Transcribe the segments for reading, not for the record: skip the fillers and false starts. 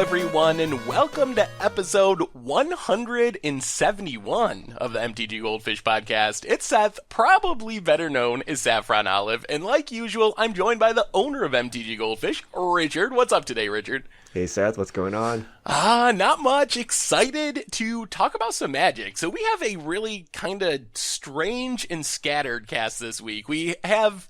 everyone, and welcome to episode 171 of the MTG Goldfish podcast. It's Seth, probably better known as Saffron Olive, and like usual, I'm joined by the owner of MTG Goldfish, Richard. What's up today, Richard? Hey Seth, what's going on? Not much. Excited to talk about some Magic. So we have a really kind of strange and scattered cast this week. We have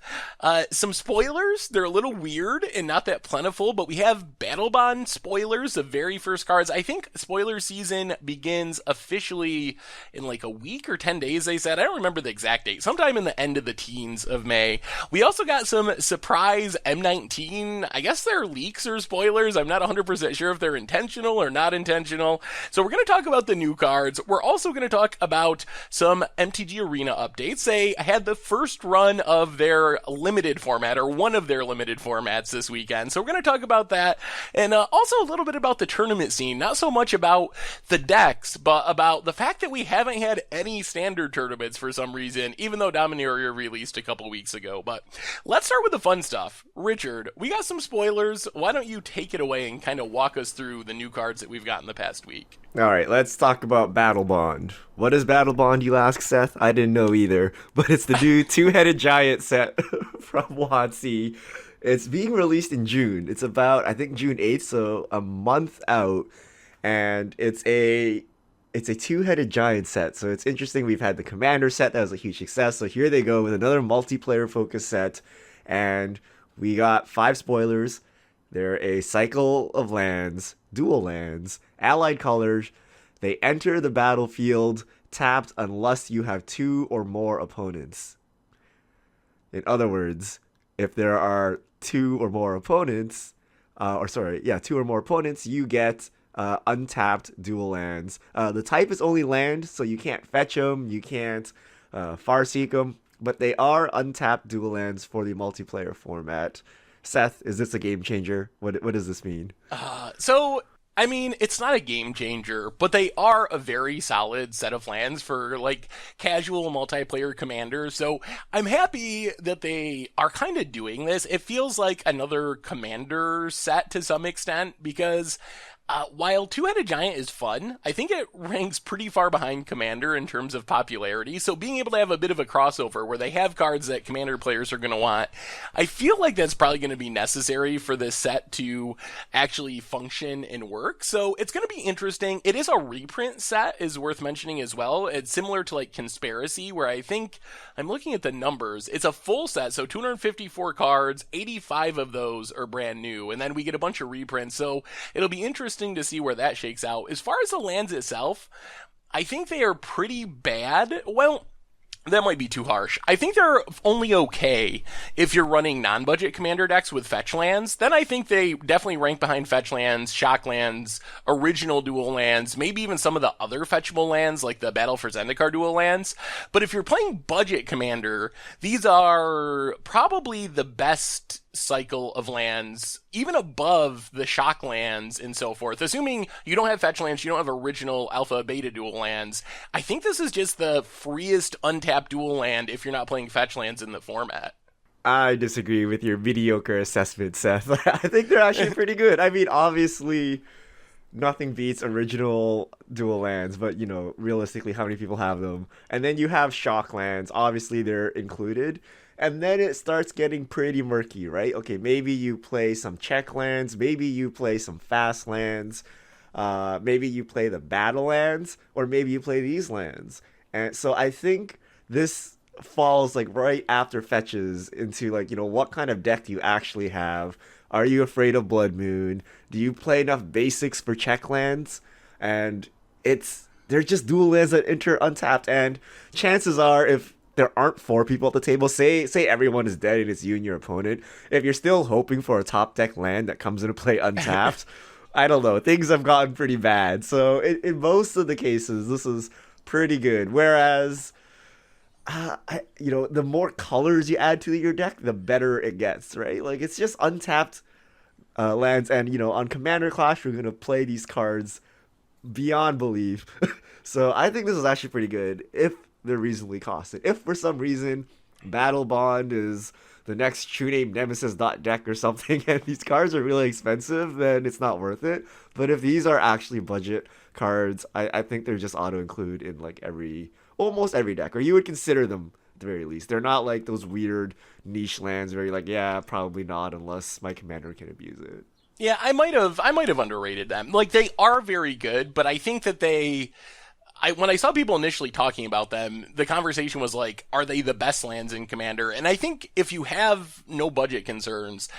some spoilers. They're a little weird and not that plentiful, but we have Battlebond spoilers, the very first cards. I think spoiler season begins officially in like a week or 10 days, they said. I don't remember the exact date. Sometime in the end of the teens of May. We also got some surprise M19. I guess they're leaks or spoilers. I'm not 100% sure if they're intentional or not intentional. So we're going to talk about the new cards. We're also going to talk about some MTG Arena updates. They had the first run of their limited format, or one of their limited formats this weekend. So we're going to talk about that, and also a little bit about the tournament scene. Not so much about the decks, but about the fact that we haven't had any standard tournaments for some reason, even though Dominaria released a couple weeks ago. But let's start with the fun stuff. Richard, we got some spoilers. Why don't you take it away and kind of walk us through the new cards that we've gotten the past week? Alright, let's talk about Battlebond. What is Battlebond, you ask, Seth? I didn't know either, but it's the new two-headed giant set from WotC. It's being released in June. It's about, I think, June 8th, so a month out, and it's a two-headed giant set, so it's interesting. We've had the Commander set that was a huge success, so here they go with another multiplayer-focused set, and we got 5 spoilers. They're a cycle of lands, dual lands, allied colors. They enter the battlefield tapped unless you have 2 or more opponents. In other words, if there are 2 or more opponents, 2 or more opponents, you get untapped dual lands. The type is only land, so you can't fetch them, you can't farseek them, but they are untapped dual lands for the multiplayer format. Seth, is this a game changer? What does this mean? I mean, it's not a game changer, but they are a very solid set of lands for, like, casual multiplayer commanders. So I'm happy that they are kind of doing this. It feels like another commander set to some extent, because while Two-Headed Giant is fun, I think it ranks pretty far behind Commander in terms of popularity. So being able to have a bit of a crossover where they have cards that Commander players are going to want, I feel like that's probably going to be necessary for this set to actually function and work. So it's going to be interesting. It is a reprint set, is worth mentioning as well. It's similar to like Conspiracy, where I think, I'm looking at the numbers, it's a full set, so 254 cards, 85 of those are brand new, and then we get a bunch of reprints. So it'll be interesting to see where that shakes out. As far as the lands itself, I think they are pretty bad. Well, that might be too harsh. I think they're only okay if you're running non-budget commander decks with fetch lands. Then I think they definitely rank behind fetch lands, shock lands, original dual lands, maybe even some of the other fetchable lands like the Battle for Zendikar dual lands. But if you're playing budget commander, these are probably the best cycle of lands, even above the shock lands and so forth. Assuming you don't have fetch lands, you don't have original alpha beta dual lands, I think this is just the freest untapped dual land if you're not playing fetch lands in the format. I disagree with your mediocre assessment, Seth. I think they're actually pretty good. I mean, obviously, nothing beats original dual lands, but, you know, realistically, how many people have them? And then you have shock lands. Obviously, they're included. And then it starts getting pretty murky, right? Okay, maybe you play some check lands, maybe you play some fast lands, maybe you play the battle lands, or maybe you play these lands. And so I think this falls like right after fetches into like, you know, what kind of deck do you actually have? Are you afraid of Blood Moon? Do you play enough basics for check lands? And they're just dual lands that enter untapped, and chances are if there aren't 4 people at the table, say everyone is dead and it's you and your opponent, if you're still hoping for a top deck land that comes into play untapped, I don't know, things have gotten pretty bad. So in most of the cases, this is pretty good. Whereas, the more colors you add to your deck, the better it gets, right? Like, it's just untapped lands, and, you know, on Commander Clash, we're going to play these cards beyond belief. So I think this is actually pretty good if they're reasonably costed. If for some reason Battlebond is the next true name Nemesis deck or something, and these cards are really expensive, then it's not worth it. But if these are actually budget cards, I think they're just auto include in like almost every deck, or you would consider them at the very least. They're not like those weird niche lands where you're like, yeah, probably not unless my commander can abuse it. Yeah, I might have underrated them. Like they are very good, but I think that when I saw people initially talking about them, the conversation was like, are they the best lands in Commander? And I think if you have no budget concerns,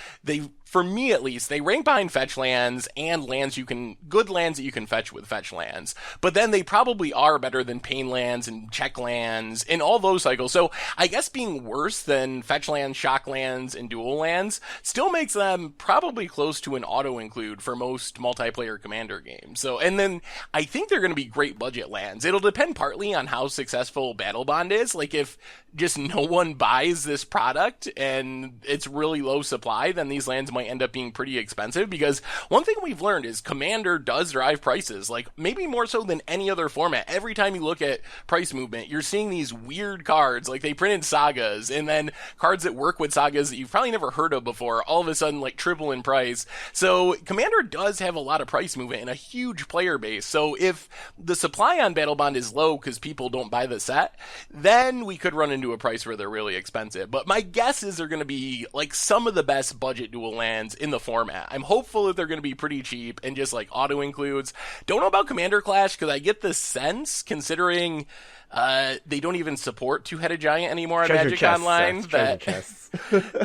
for me at least, they rank behind fetch lands and good lands that you can fetch with fetch lands. But then they probably are better than pain lands and check lands in all those cycles. So I guess being worse than fetch lands, shock lands, and dual lands still makes them probably close to an auto include for most multiplayer Commander games. So, and then I think they're going to be great budget lands. It'll depend partly on how successful Battlebond is. Like if just no one buys this product and it's really low supply, then these lands might end up being pretty expensive, because one thing we've learned is Commander does drive prices, like maybe more so than any other format. Every time you look at price movement, you're seeing these weird cards, like they printed sagas, and then cards that work with sagas that you've probably never heard of before, all of a sudden like triple in price. So Commander does have a lot of price movement and a huge player base. So if the supply on Battlebond is low because people don't buy the set, then we could run into a price where they're really expensive. But my guess is they're going to be like some of the best budget dual lands in the format. I'm hopeful that they're going to be pretty cheap and just like auto includes. Don't know about Commander Clash, because I get the sense, considering they don't even support two-headed giant anymore on Magic Online.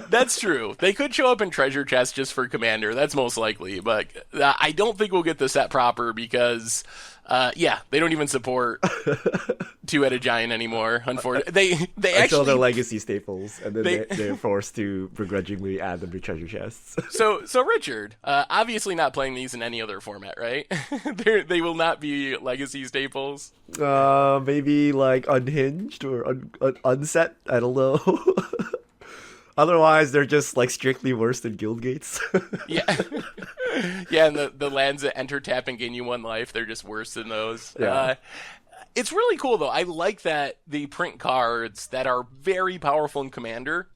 That's true. They could show up in treasure chests just for Commander. That's most likely, but I don't think we'll get the set proper because they don't even support two-headed giant anymore. Unfortunately, they until actually they're legacy staples, and then they're forced to begrudgingly add them to treasure chests. So Richard, obviously not playing these in any other format, right? They will not be legacy staples. Maybe like unhinged or unset. I don't know. Otherwise, they're just like strictly worse than guild gates. Yeah. Yeah, and the lands that enter, tap, and gain you one life, they're just worse than those. Yeah. It's really cool, though. I like that they print cards that are very powerful in Commander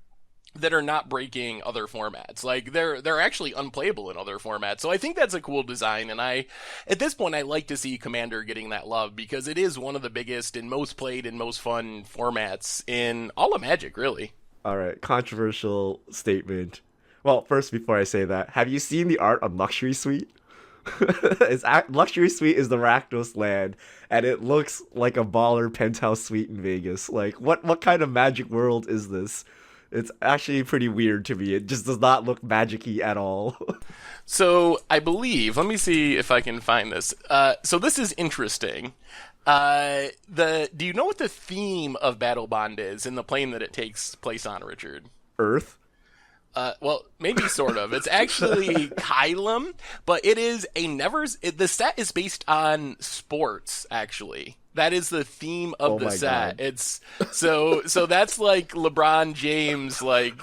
that are not breaking other formats. Like, they're actually unplayable in other formats. So I think that's a cool design, and at this point, I like to see Commander getting that love, because it is one of the biggest and most played and most fun formats in all of Magic, really. All right, controversial statement. Well, first, before I say that, have you seen the art on Luxury Suite? Luxury Suite is the Rakdos land, and it looks like a baller penthouse suite in Vegas. Like, what kind of magic world is this? It's actually pretty weird to me. It just does not look magic-y at all. So, I believe, let me see if I can find this. So this is interesting. Do you know what the theme of Battlebond is in the plane that it takes place on, Richard? Earth? Well, maybe sort of. It's actually Kylum, but it is the set is based on sports, actually. That is the theme of the set. God. It's so that's like LeBron James, like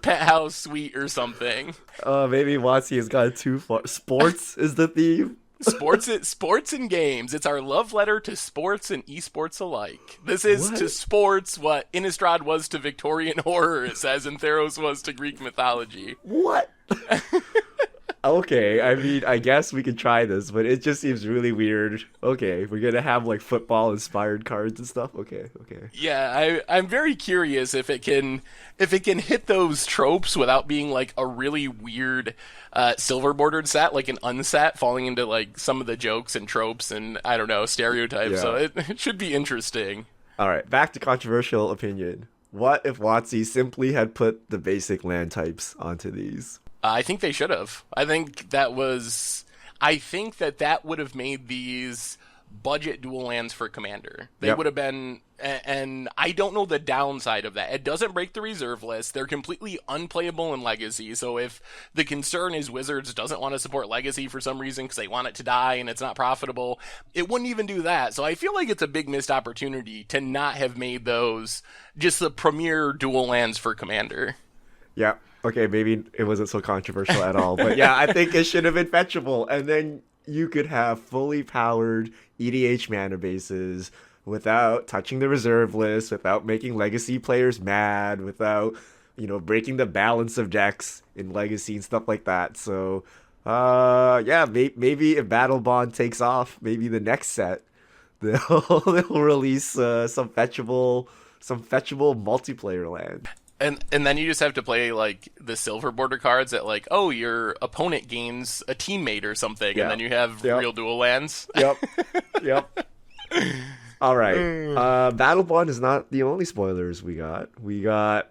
penthouse suite or something. Maybe Watsy has gone too far. Sports is the theme. Sports and games. It's our love letter to sports and esports alike. This is to sports what Innistrad was to Victorian horror, it says, and Theros was to Greek mythology. What? Okay, I mean, I guess we could try this, but it just seems really weird. Okay, we're gonna have like football-inspired cards and stuff. Okay. Yeah, I'm very curious if it can hit those tropes without being like a really weird silver bordered set, like an unset, falling into like some of the jokes and tropes and I don't know, stereotypes. Yeah. So it should be interesting. All right, back to controversial opinion. What if WotC simply had put the basic land types onto these? I think they should have. I think that would have made these budget dual lands for Commander. They would have been, and I don't know the downside of that. It doesn't break the reserve list. They're completely unplayable in Legacy. So if the concern is Wizards doesn't want to support Legacy for some reason because they want it to die and it's not profitable, it wouldn't even do that. So I feel like it's a big missed opportunity to not have made those just the premier dual lands for Commander. Yeah. Okay, maybe it wasn't so controversial at all. But yeah, I think it should have been fetchable. And then you could have fully powered EDH mana bases without touching the reserve list, without making legacy players mad, without, breaking the balance of decks in legacy and stuff like that. So, yeah, maybe if Battlebond takes off, maybe the next set they'll release some fetchable multiplayer land. And then you just have to play like the silver border cards that like, oh, your opponent gains a teammate or something, and Yeah. then you have Yep. real dual lands. Yep. Yep. All right. Battlebond is not the only spoilers we got. We got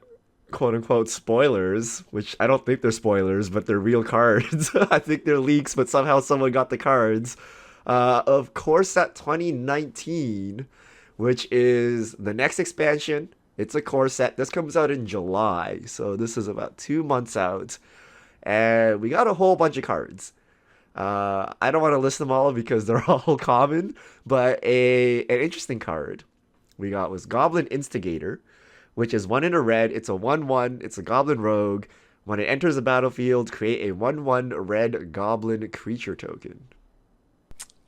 quote unquote spoilers, which I don't think they're spoilers, but they're real cards. I think they're leaks, but somehow someone got the cards. Of Core Set 2019, which is the next expansion. It's a core set. This comes out in July, so this is about 2 months out. And we got a whole bunch of cards. I don't want to list them all because they're all common, but an interesting card we got was Goblin Instigator, which is 1 in a red. It's a 1/1. It's a Goblin Rogue. When it enters the battlefield, create a 1/1 red Goblin creature token.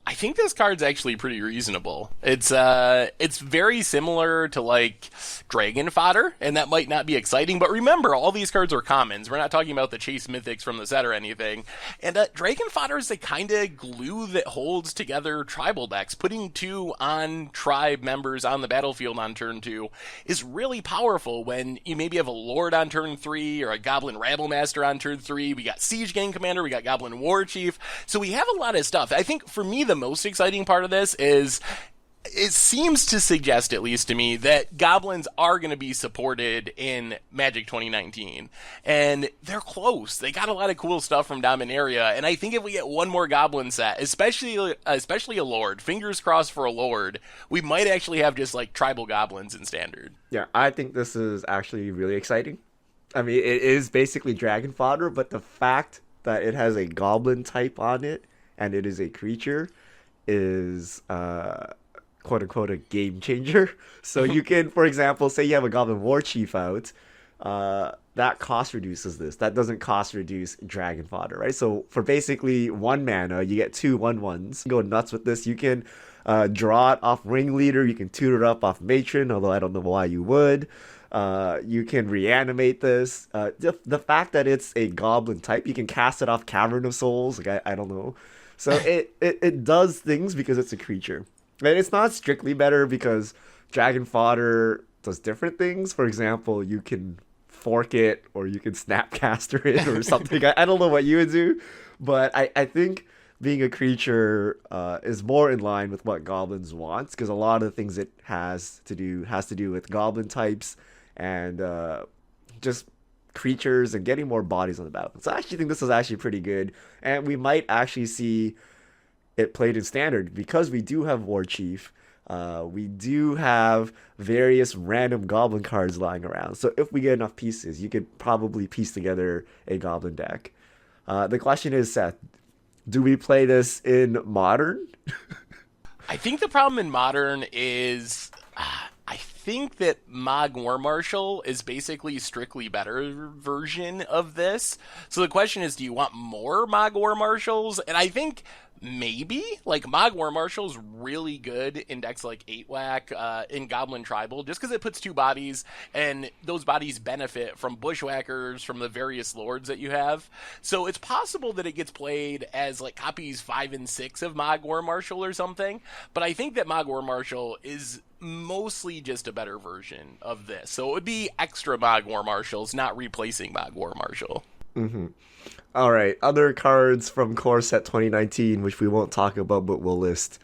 I think this card's actually pretty reasonable. It's very similar to like Dragon Fodder, and that might not be exciting, but remember, all these cards are commons. We're not talking about the Chase Mythics from the set or anything. And Dragon Fodder is the kind of glue that holds together tribal decks. Putting 2 on tribe members on the battlefield on turn 2 is really powerful when you maybe have a Lord on turn 3 or a Goblin Rabblemaster on turn 3. We got Siege Gang Commander, we got Goblin War Chief. So we have a lot of stuff. I think for me, the most exciting part of this is it seems to suggest, at least to me, that goblins are going to be supported in Magic 2019. And they're close. They got a lot of cool stuff from Dominaria. And I think if we get one more goblin set, especially a Lord, fingers crossed for a Lord, we might actually have just like tribal goblins in Standard. Yeah, I think this is actually really exciting. I mean, it is basically Dragon Fodder, but the fact that it has a goblin type on it and it is a creature is quote unquote a game changer. So you can, for example, say you have a Goblin War Chief out, that cost reduces this. That doesn't cost reduce Dragon Fodder, right? So for basically 1 mana, you get 2 1/1s. Go nuts with this. You can draw it off Ringleader. You can tutor it up off Matron, although I don't know why you would. You can reanimate this. The fact that it's a goblin type, you can cast it off Cavern of Souls. Like I don't know. So it does things because it's a creature. And it's not strictly better because Dragon Fodder does different things. For example, you can fork it or you can Snapcaster it or something. I don't know what you would do, but I think being a creature is more in line with what Goblins wants, because a lot of the things it has to do with Goblin types and just creatures and getting more bodies on the battlefield. So I actually think this is actually pretty good, and we might actually see it played in Standard because we do have War Chief. We do have various random Goblin cards lying around. So if we get enough pieces, you could probably piece together a Goblin deck. The question is, Seth, do we play this in Modern? I think the problem in Modern is I think that Mog War Marshal is basically a strictly better version of this. So the question is, do you want more Mog War Marshals? And I think maybe like Mog War Marshal's really good in decks like 8-Whack in Goblin Tribal, just because it puts 2 bodies and those bodies benefit from Bushwhackers, from the various lords that you have. So it's possible that it gets played as like copies 5 and 6 of Mog War Marshal or something, but I think that Mog War Marshal is mostly just a better version of this. So it would be extra Mog War Marshals, not replacing Mog War Marshal. Mm-hmm. All right, other cards from Core Set 2019, which we won't talk about, but we'll list.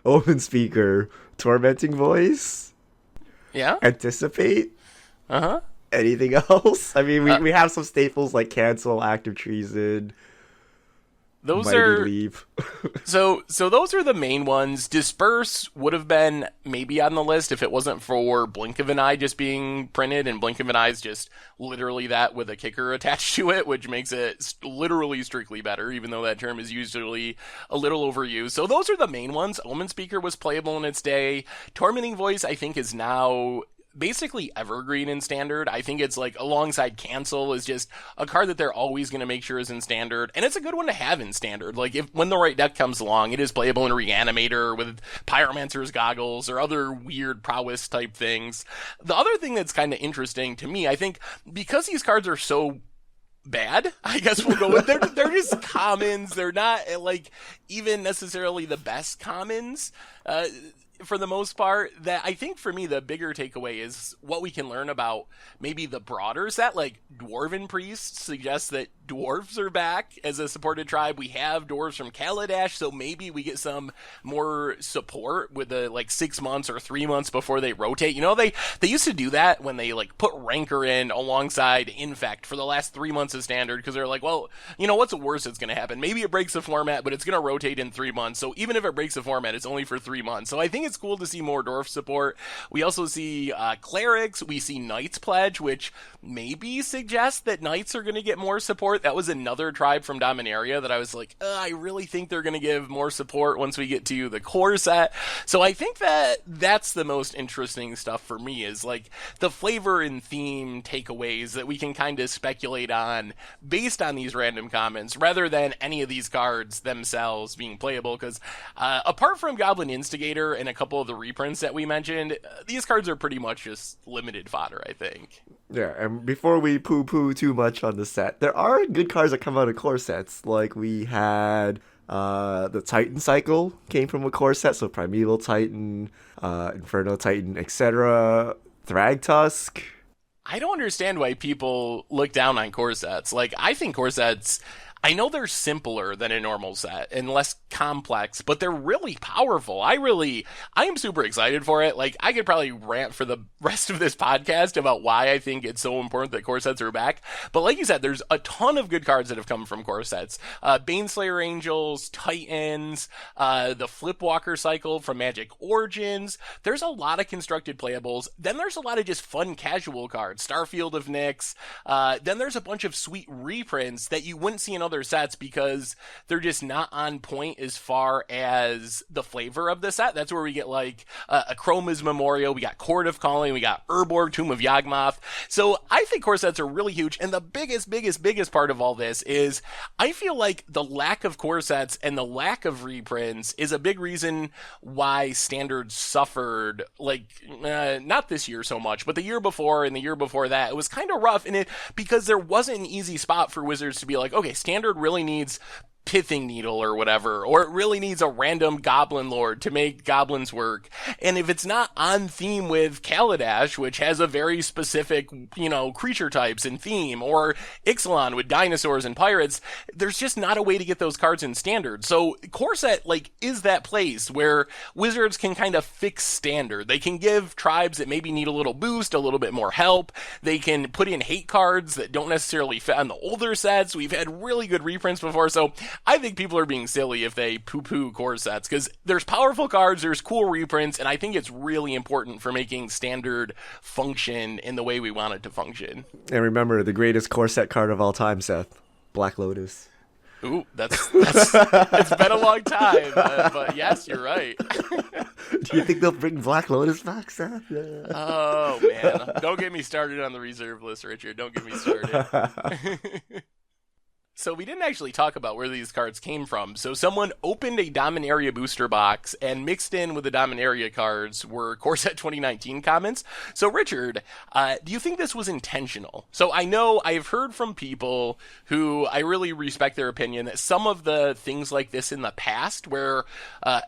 Open Speaker, Tormenting Voice, Yeah? Anticipate. Uh-huh. Anything else? I mean, we have some staples like Cancel, Active Treason, Those Mighty are Leap. so those are the main ones. Disperse would have been maybe on the list if it wasn't for Blink of an Eye just being printed, and Blink of an Eye is just literally that with a kicker attached to it, which makes it literally strictly better, even though that term is usually a little overused. So those are the main ones. Omen Speaker was playable in its day. Tormenting Voice, I think, is now basically evergreen in standard. I think it's like alongside cancel is just a card that they're always going to make sure is in standard, and it's a good one to have in standard. Like if when the right deck comes along, it is playable in Reanimator with Pyromancer's goggles or other weird prowess type things. The other thing that's kind of interesting to me, I think, because these cards are so bad, I guess we'll go with they're just commons. They're not like even necessarily the best commons. For the most part, that I think for me the bigger takeaway is what we can learn about maybe the broader set. Like Dwarven Priests suggests that dwarves are back as a supported tribe. We have dwarves from Kaladesh, so maybe we get some more support with the like 6 months or 3 months before they rotate. You know, they used to do that when they like put Rancor in alongside Infect for the last 3 months of standard, because they're like, well, you know, what's the worst that's going to happen? Maybe it breaks the format, but it's going to rotate in 3 months. So even if it breaks the format, it's only for 3 months. So I think it's cool to see more dwarf support. We also see clerics. We see Knights Pledge, which maybe suggests that Knights are going to get more support. That was another tribe from Dominaria that I was like, I really think they're going to give more support once we get to the core set. So I think that that's the most interesting stuff for me, is like the flavor and theme takeaways that we can kind of speculate on based on these random comments, rather than any of these cards themselves being playable. Because apart from Goblin Instigator and a couple of the reprints that we mentioned, these cards are pretty much just limited fodder, I think. Yeah, and before we poo-poo too much on the set, there are good cards that come out of core sets. Like we had the Titan Cycle came from a core set, so Primeval Titan, Inferno Titan, etc. Thragtusk. I don't understand why people look down on core sets. Like, I think core sets, I know they're simpler than a normal set and less complex, but they're really powerful. I am super excited for it. Like, I could probably rant for the rest of this podcast about why I think it's so important that core sets are back. But like you said, there's a ton of good cards that have come from core sets. Baneslayer Angels, Titans, the Flipwalker Cycle from Magic Origins. There's a lot of constructed playables. Then there's a lot of just fun casual cards. Starfield of Nyx. Then there's a bunch of sweet reprints that you wouldn't see in other sets because they're just not on point as far as the flavor of the set. That's where we get like a Chroma's Memorial, we got Court of Calling, we got Urborg, Tomb of Yawgmoth. So I think core sets are really huge, and the biggest part of all this is I feel like the lack of core sets and the lack of reprints is a big reason why standards suffered, like not this year so much, but the year before and the year before that. It was kind of rough in it because there wasn't an easy spot for Wizards to be like, okay, standard really needs Pithing Needle or whatever, or it really needs a random Goblin Lord to make goblins work. And if it's not on theme with Kaladesh, which has a very specific, creature types and theme, or Ixalan with dinosaurs and pirates, there's just not a way to get those cards in standard. So core set, is that place where Wizards can kind of fix standard. They can give tribes that maybe need a little boost, a little bit more help. They can put in hate cards that don't necessarily fit on the older sets. We've had really good reprints before, so I think people are being silly if they poo-poo core sets, because there's powerful cards, there's cool reprints, and I think it's really important for making standard function in the way we want it to function. And remember, the greatest core set card of all time, Seth. Black Lotus. Ooh, that's it's been a long time, but yes, you're right. Do you think they'll bring Black Lotus back, Seth? Oh, man. Don't get me started on the reserve list, Richard. Don't get me started. So we didn't actually talk about where these cards came from. So someone opened a Dominaria booster box, and mixed in with the Dominaria cards were Core Set 2019 comments. So Richard, do you think this was intentional? So I know I've heard from people who I really respect their opinion that some of the things like this in the past, where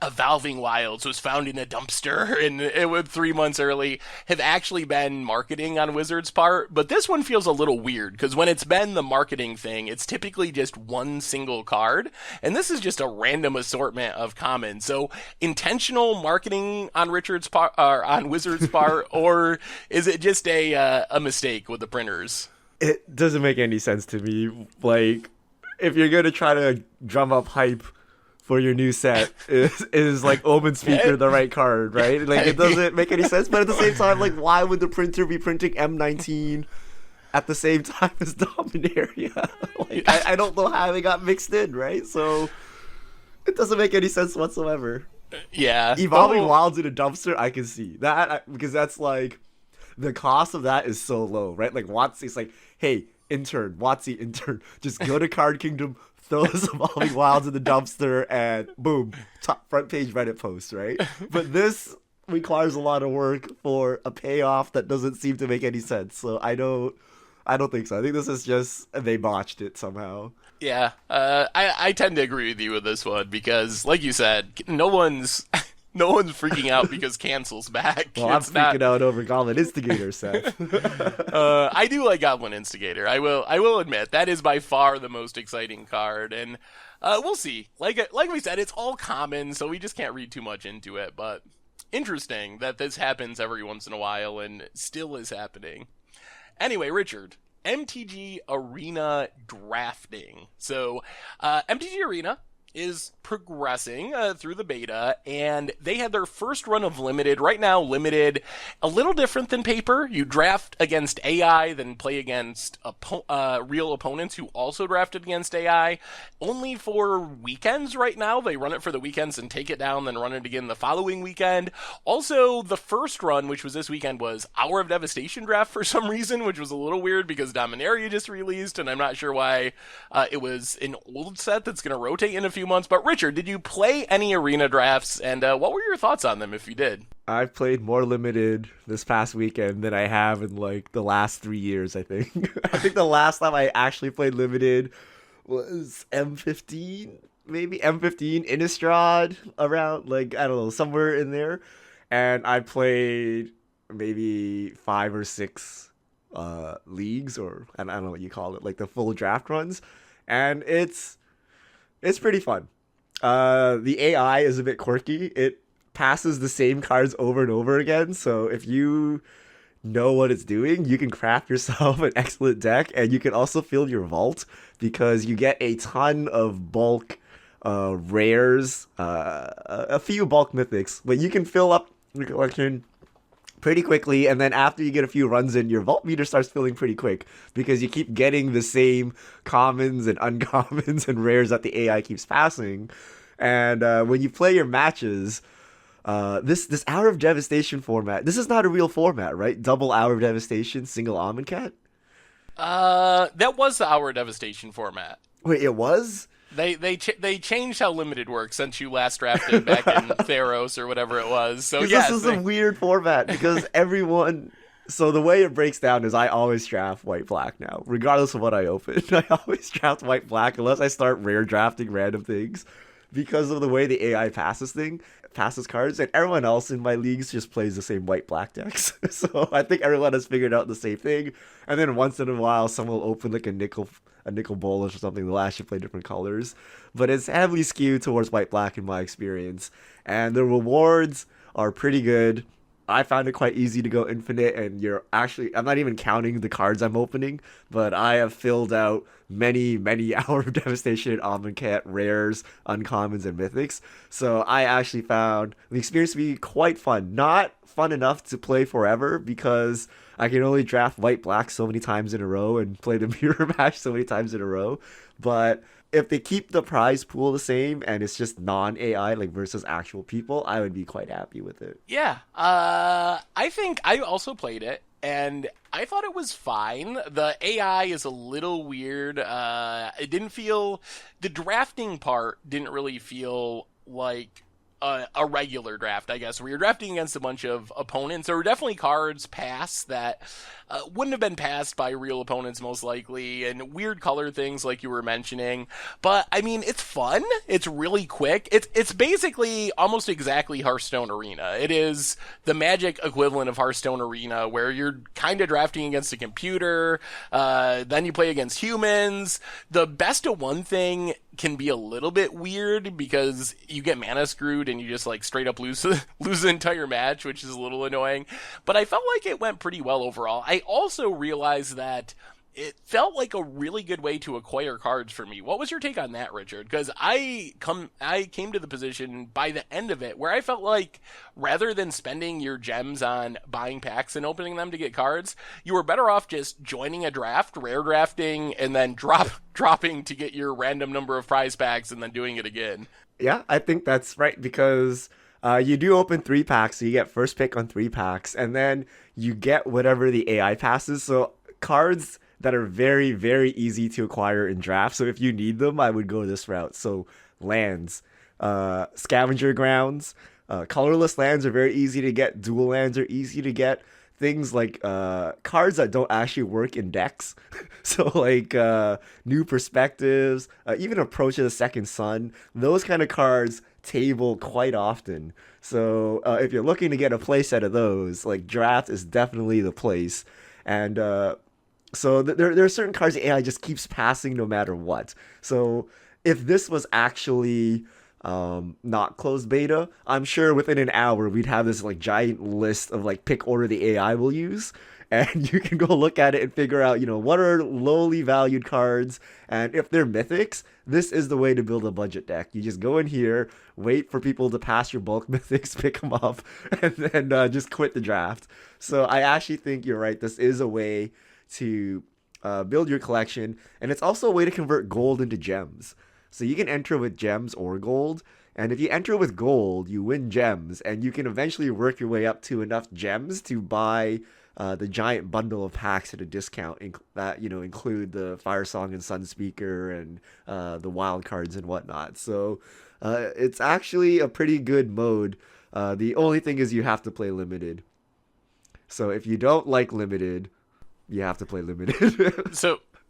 Evolving Wilds was found in a dumpster and it was 3 months early, have actually been marketing on Wizards' part. But this one feels a little weird, because when it's been the marketing thing, it's typically just one single card, and this is just a random assortment of commons. So intentional marketing on Richard's part, or on Wizards' part, or is it just a mistake with the printers? It doesn't make any sense to me. Like, if you're gonna try to drum up hype for your new set, is like Omen Speaker the right card, right? Like, it doesn't make any sense. But at the same time, like, why would the printer be printing M19 at the same time as Dominaria? Like, I don't know how they got mixed in, right? So it doesn't make any sense whatsoever. Yeah. Evolving Wilds in a dumpster, I can see that, because that's like, the cost of that is so low, right? Like Watsy's like, hey, intern, Watsy intern, just go to Card Kingdom, throw some Evolving Wilds in the dumpster, and boom, top front page Reddit post, right? But this requires a lot of work for a payoff that doesn't seem to make any sense. So I don't think so. I think this is just they botched it somehow. Yeah, I tend to agree with you with this one because, like you said, no one's no one's freaking out because cancel's back. Well, I'm freaking out over Goblin Instigator, Seth. I do like Goblin Instigator. I will admit that is by far the most exciting card, and we'll see. Like we said, it's all common, so we just can't read too much into it. But interesting that this happens every once in a while and still is happening. Anyway, Richard, MTG Arena drafting. So, MTG Arena is progressing through the beta, and they had their first run of Limited. Right now, Limited, a little different than Paper. You draft against AI, then play against real opponents who also drafted against AI. Only for weekends right now. They run it for the weekends and take it down, then run it again the following weekend. Also, the first run, which was this weekend, was Hour of Devastation draft for some reason, which was a little weird because Dominaria just released, and I'm not sure why it was an old set that's going to rotate in a few months. But Richard, did you play any arena drafts, and what were your thoughts on them if you did? I've played more Limited this past weekend than I have in like the last 3 years, I think. I think the last time I actually played Limited was M15, maybe M15 Innistrad, around like, I don't know, somewhere in there. And I played maybe 5 or 6 leagues, or I don't know what you call it, like the full draft runs. And it's pretty fun. The AI is a bit quirky. It passes the same cards over and over again. So if you know what it's doing, you can craft yourself an excellent deck, and you can also fill your vault because you get a ton of bulk rares, a few bulk mythics, but you can fill up your collection pretty quickly, and then after you get a few runs in, your vault meter starts filling pretty quick because you keep getting the same commons and uncommons and rares that the AI keeps passing. And when you play your matches, this Hour of Devastation format, this is not a real format, right? Double Hour of Devastation, single Almond Cat? That was the Hour of Devastation format. Wait, it was? They changed how Limited works since you last drafted back in Theros or whatever it was. So yes, this is a weird format because everyone. So the way it breaks down is I always draft white black now, regardless of what I open. I always draft white black unless I start rare drafting random things, because of the way the AI passes cards, and everyone else in my leagues just plays the same white black decks. So I think everyone has figured out the same thing. And then once in a while, someone will open like a nickel bullish or something. They'll actually play different colors, but it's heavily skewed towards white black in my experience. And the rewards are pretty good. I found it quite easy to go infinite, and I'm not even counting the cards I'm opening, but I have filled out many Hour of Devastation, Almond Cat, rares, uncommons, and mythics. So I actually found the experience to be quite fun. Not fun enough to play forever because I can only draft white black so many times in a row and play the mirror match so many times in a row. But if they keep the prize pool the same and it's just non-AI, like versus actual people, I would be quite happy with it. Yeah, I think I also played it, and I thought it was fine. The AI is a little weird. It didn't feel, the drafting part didn't really feel like a regular draft, I guess, where you're drafting against a bunch of opponents. There were definitely cards passed that wouldn't have been passed by real opponents most likely, and weird color things like you were mentioning. But I mean, it's fun. It's really quick. It's basically almost exactly Hearthstone Arena. It is the Magic equivalent of Hearthstone Arena, where you're kind of drafting against a computer, then you play against humans. The best of one thing can be a little bit weird because you get mana screwed and you just like straight up lose the entire match, which is a little annoying. But I felt like it went pretty well overall. I also realized that it felt like a really good way to acquire cards for me. What was your take on that, Richard? Because I came to the position by the end of it where I felt like rather than spending your gems on buying packs and opening them to get cards, you were better off just joining a draft, rare drafting, and then dropping to get your random number of prize packs and then doing it again. Yeah, I think that's right because You do open 3 packs, so you get first pick on 3 packs, and then you get whatever the AI passes. So cards that are very, very easy to acquire in draft. So if you need them, I would go this route. So lands, scavenger grounds, colorless lands are very easy to get. Dual lands are easy to get. Things like cards that don't actually work in decks. So like new perspectives, even approach of the second sun. Those kind of cards table quite often. So if you're looking to get a playset of those, like draft is definitely the place. And there are certain cards the AI just keeps passing no matter what. So if this was actually not closed beta, I'm sure within an hour we'd have this like giant list of like pick order the AI will use. And you can go look at it and figure out, what are lowly valued cards. And if they're mythics, this is the way to build a budget deck. You just go in here, wait for people to pass your bulk mythics, pick them up, and then just quit the draft. So I actually think you're right. This is a way to build your collection. And it's also a way to convert gold into gems. So you can enter with gems or gold. And if you enter with gold, you win gems. And you can eventually work your way up to enough gems to buy the giant bundle of packs at a discount that include the Fire Song and Sun Speaker and the wild cards and whatnot. So it's actually a pretty good mode. The only thing is you have to play limited. So if you don't like limited, you have to play limited.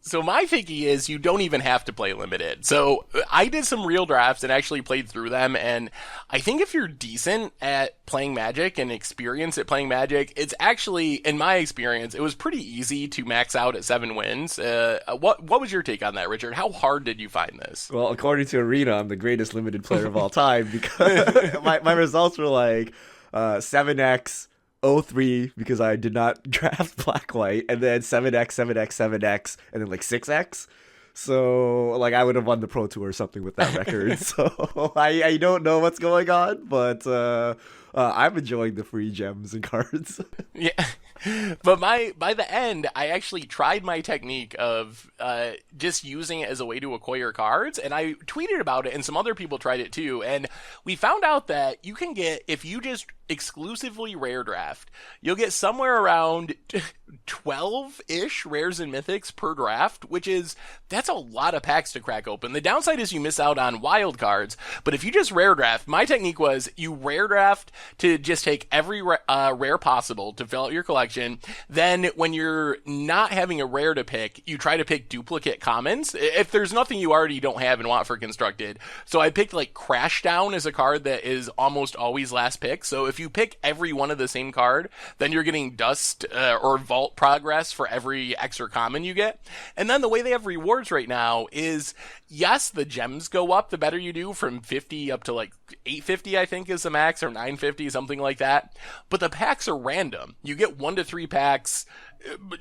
So my thinking is you don't even have to play limited. So I did some real drafts and actually played through them, and I think if you're decent at playing Magic and experienced at playing Magic, it's actually, in my experience, it was pretty easy to max out at 7 wins. What was your take on that, Richard? How hard did you find this? Well, according to Arena, I'm the greatest limited player of all time because my results were like 7x, 03 because I did not draft black white, and then 7x, 7x, 7x, and then like 6x. So like I would have won the Pro Tour or something with that record. So I don't know what's going on, but I'm enjoying the free gems and cards. Yeah. But by the end, I actually tried my technique of just using it as a way to acquire cards, and I tweeted about it, and some other people tried it too, and we found out that you can get, if you just exclusively rare draft, you'll get somewhere around 12-ish rares and mythics per draft, that's a lot of packs to crack open. The downside is you miss out on wild cards, but if you just rare draft, my technique was you rare draft to just take every rare possible to fill out your collection. Then when you're not having a rare to pick, you try to pick duplicate commons if there's nothing you already don't have and want for constructed. So I picked like Crash Down as a card that is almost always last pick. So if you pick every one of the same card, then you're getting dust or vault progress for every extra common you get. And then the way they have rewards right now is, yes, the gems go up the better you do, from 50 up to like 850, I think is the max, or 950, something like that. But the packs are random. You get 1 to 3 packs,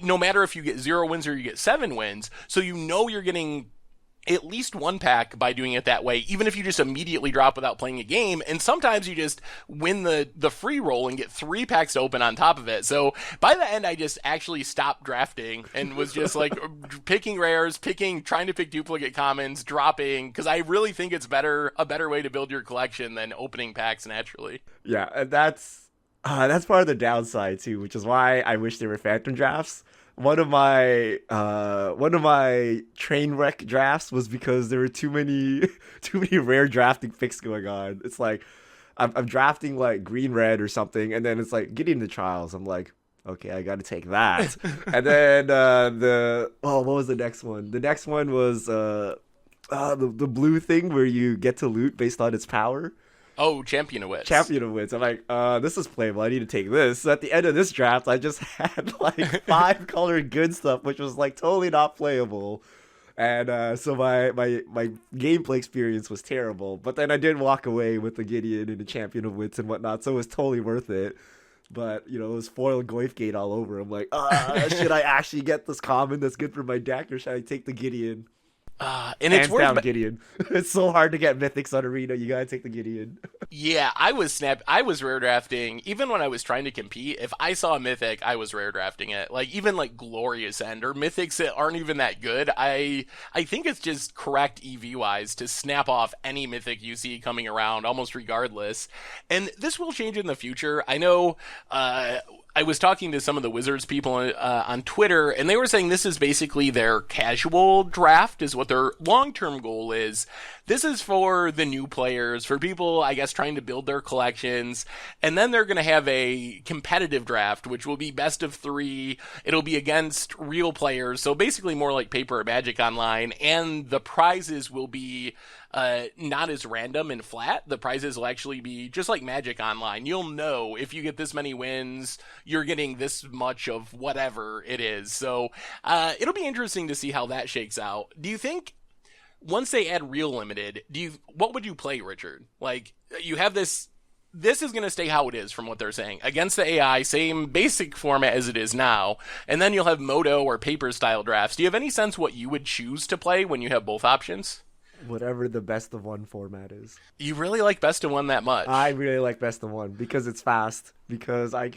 no matter if you get 0 wins or you get 7 wins. So you're getting at least 1 pack by doing it that way, even if you just immediately drop without playing a game. And sometimes you just win the free roll and get 3 packs to open on top of it. So by the end, I just actually stopped drafting and was just like picking rares, trying to pick duplicate commons, dropping, because I really think it's a better way to build your collection than opening packs naturally. Yeah, and that's part of the downside too, which is why I wish there were phantom drafts. One of my train wreck drafts was because there were too many rare drafting picks going on. It's like I'm drafting like green red or something, and then it's like getting the trials. I'm like, okay, I got to take that. And then what was the next one? The next one was the blue thing where you get to loot based on its power. Oh, Champion of Wits. Champion of Wits. I'm like, this is playable. I need to take this. So at the end of this draft, I just had like 5 colored good stuff, which was like totally not playable. And so my gameplay experience was terrible. But then I did walk away with the Gideon and the Champion of Wits and whatnot, so it was totally worth it. But, it was foil Goyf Gate all over. I'm like, should I actually get this common that's good for my deck, or should I take the Gideon? And it's Hands down Gideon. It's so hard to get mythics on Arena. You gotta take the Gideon. Yeah, I was rare drafting even when I was trying to compete. If I saw a mythic, I was rare drafting it. Like even like Glorious End or mythics that aren't even that good. I think it's just correct EV wise to snap off any mythic you see coming around almost regardless. And this will change in the future. I know I was talking to some of the Wizards people on Twitter, and they were saying this is basically their casual draft, is what their long term goal is. This is for the new players, for people, I guess, trying to build their collections. And then they're going to have a competitive draft, which will be best of three. It'll be against real players. So basically more like Paper or Magic Online. And the prizes will be not as random and flat. The prizes will actually be just like Magic Online. You'll know if you get this many wins, you're getting this much of whatever it is. So it'll be interesting to see how that shakes out. Do you think once they add real limited, what would you play, Richard? Like you have this is going to stay how it is from what they're saying. Against the AI, same basic format as it is now. And then you'll have Moto or paper style drafts. Do you have any sense what you would choose to play when you have both options? Whatever the best of one format is. You really like best of one that much? I really like best of one because it's fast. Because I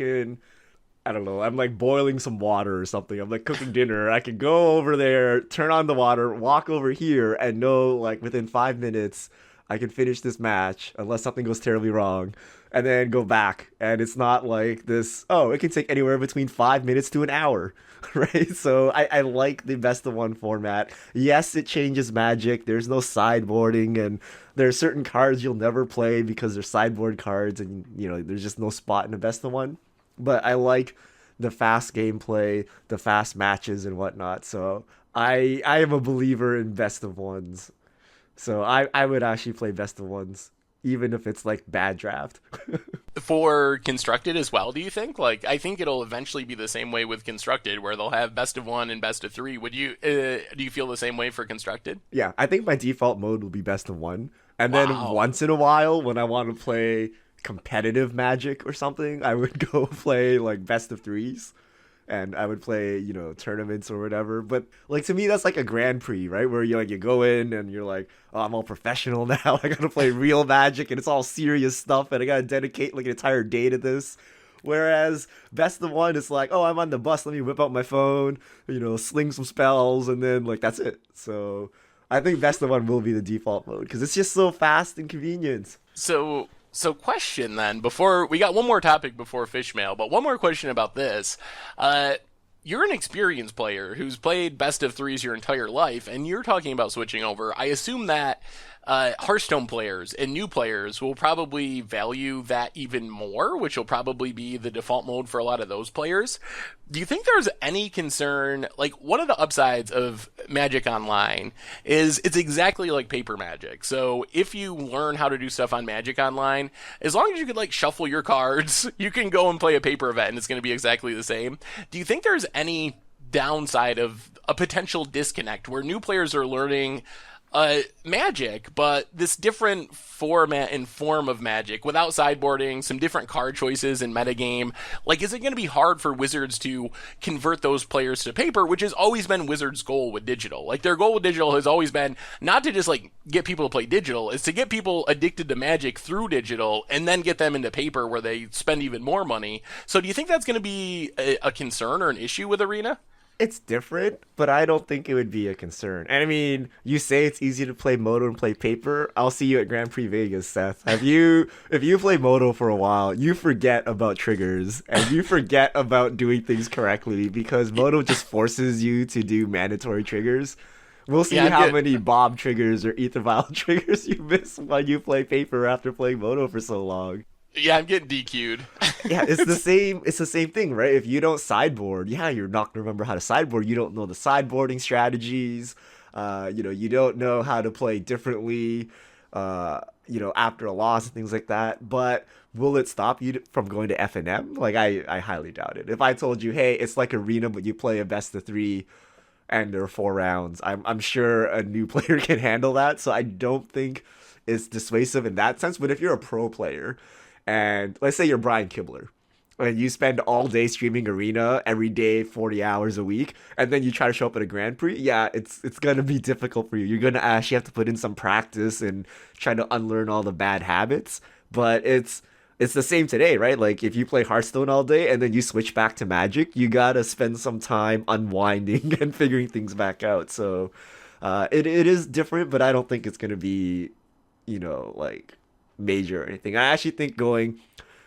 don't know, I'm like boiling some water or something. I'm like cooking dinner. I can go over there, turn on the water, walk over here, and know like within 5 minutes I can finish this match unless something goes terribly wrong, and then go back. And it's not like this, oh, it can take anywhere between 5 minutes to an hour, right? So I like the best of one format. Yes, it changes Magic. There's no sideboarding, and there are certain cards you'll never play because they're sideboard cards, and you know there's just no spot in the best of one. But I like the fast gameplay, the fast matches and whatnot. So I am a believer in best of ones. So I would actually play best of ones, even if it's like bad draft. For constructed as well, do you think? Like, I think it'll eventually be the same way with constructed, where they'll have best of one and best of three. Would you? Do you feel the same way for constructed? Yeah, I think my default mode will be best of one. And then Wow. once in a while, when I want to play competitive Magic or something, I would go play like best of threes. And I would play, you know, tournaments or whatever. But like to me, that's like a Grand Prix, right? Where you like you go in and you're like, oh, I'm all professional now. I gotta play real Magic, and it's all serious stuff, and I gotta dedicate like an entire day to this. Whereas best of one is like, oh, I'm on the bus. Let me whip out my phone, you know, sling some spells, and then like that's it. So I think best of one will be the default mode because it's just so fast and convenient. So question then, before we got one more topic before fish mail, but one more question about this. Uh, you're an experienced player who's played best of threes your entire life, and you're talking about switching over. I assume that Hearthstone players and new players will probably value that even more, which will probably be the default mode for a lot of those players. Do you think there's any concern? Like, one of the upsides of Magic Online is it's exactly like paper Magic. So if you learn how to do stuff on Magic Online, as long as you could like shuffle your cards, you can go and play a paper event and it's going to be exactly the same. Do you think there's any downside of a potential disconnect where new players are learning Magic, but this different format and form of Magic without sideboarding, some different card choices and metagame? Like, is it going to be hard for Wizards to convert those players to paper, which has always been Wizards' goal with digital? Like, their goal with digital has always been not to just, like, get people to play digital, it's to get people addicted to Magic through digital and then get them into paper where they spend even more money. So do you think that's going to be a concern or an issue with Arena? It's different, but I don't think it would be a concern. And I mean, you say it's easy to play Moto and play paper. I'll see you at Grand Prix Vegas, Seth. If you play Moto for a while, you forget about triggers and you forget about doing things correctly because Moto just forces you to do mandatory triggers. We'll see Yeah, I'm how good. many Bob triggers or Ether Vial triggers you miss while you play paper after playing Moto for so long. Yeah, I'm getting DQ'd. Yeah, it's the same. It's the same thing, right? If you don't sideboard, yeah, you're not gonna remember how to sideboard. You don't know the sideboarding strategies. You know, you don't know how to play differently. You know, after a loss and things like that. But will it stop you from going to FNM? Like, I highly doubt it. If I told you, hey, it's like Arena, but you play a best of three, and there are 4 rounds, I'm sure a new player can handle that. So I don't think it's dissuasive in that sense. But if you're a pro player and let's say you're Brian Kibler and you spend all day streaming Arena every day, 40 hours a week, and then you try to show up at a Grand Prix, yeah, it's gonna be difficult for you. You're gonna actually have to put in some practice and try to unlearn all the bad habits. But it's the same today, right? Like if you play Hearthstone all day and then you switch back to Magic, you gotta spend some time unwinding and figuring things back out. So it is different, but I don't think it's gonna be, like major or anything. I actually think going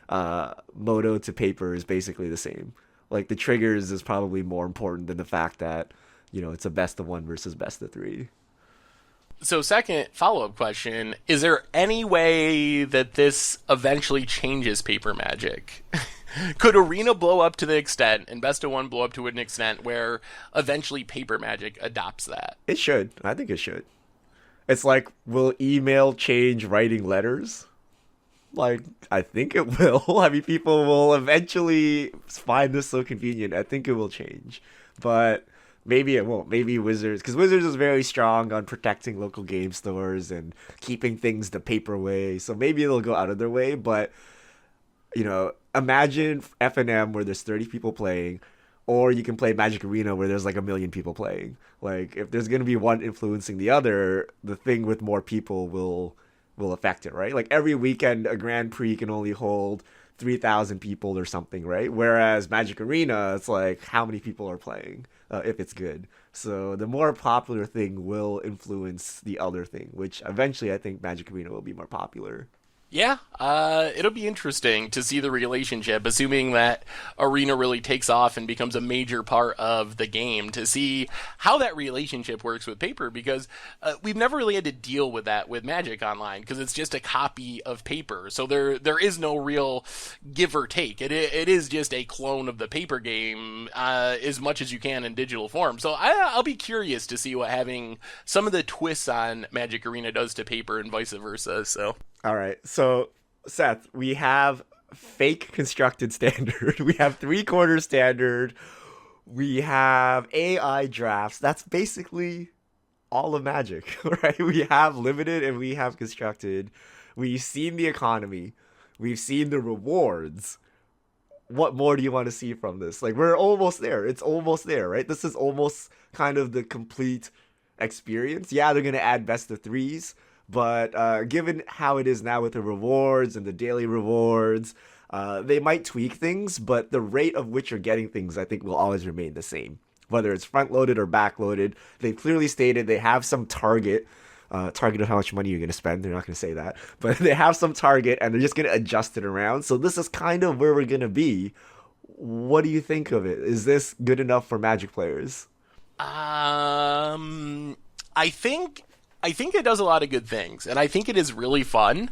moto to paper is basically the same. Like the triggers is probably more important than the fact that it's a best of one versus best of three. So, second follow up question: is there any way that this eventually changes paper Magic? Could Arena blow up to the extent, and Best of One blow up to an extent where eventually paper Magic adopts that? It should. I think it should. It's like, will email change writing letters? Like, I think it will. I mean, people will eventually find this so convenient. I think it will change. But maybe it won't. Maybe Wizards, because Wizards is very strong on protecting local game stores and keeping things the paper way. So maybe they'll go out of their way. But, imagine FNM where there's 30 people playing, or you can play Magic Arena where there's like a million people playing. Like, if there's going to be one influencing the other, the thing with more people will affect it, right? Like every weekend, a Grand Prix can only hold 3,000 people or something, right? Whereas Magic Arena, it's like how many people are playing if it's good. So the more popular thing will influence the other thing, which eventually I think Magic Arena will be more popular. Yeah, it'll be interesting to see the relationship, assuming that Arena really takes off and becomes a major part of the game, to see how that relationship works with paper, because we've never really had to deal with that with Magic Online, because it's just a copy of paper, so there is no real give or take. It is just a clone of the paper game as much as you can in digital form. So I'll be curious to see what having some of the twists on Magic Arena does to paper and vice versa, so... All right. So, Seth, we have fake constructed standard. We have three-quarter standard. We have AI drafts. That's basically all of Magic, right? We have limited and we have constructed. We've seen the economy. We've seen the rewards. What more do you want to see from this? Like, we're almost there. It's almost there, right? This is almost kind of the complete experience. Yeah, they're going to add best of threes. But given how it is now with the rewards and the daily rewards, they might tweak things, but the rate of which you're getting things, I think, will always remain the same. Whether it's front-loaded or back-loaded, they've clearly stated they have some target of how much money you're going to spend. They're not going to say that. But they have some target, and they're just going to adjust it around. So this is kind of where we're going to be. What do you think of it? Is this good enough for Magic players? I think it does a lot of good things, and I think it is really fun.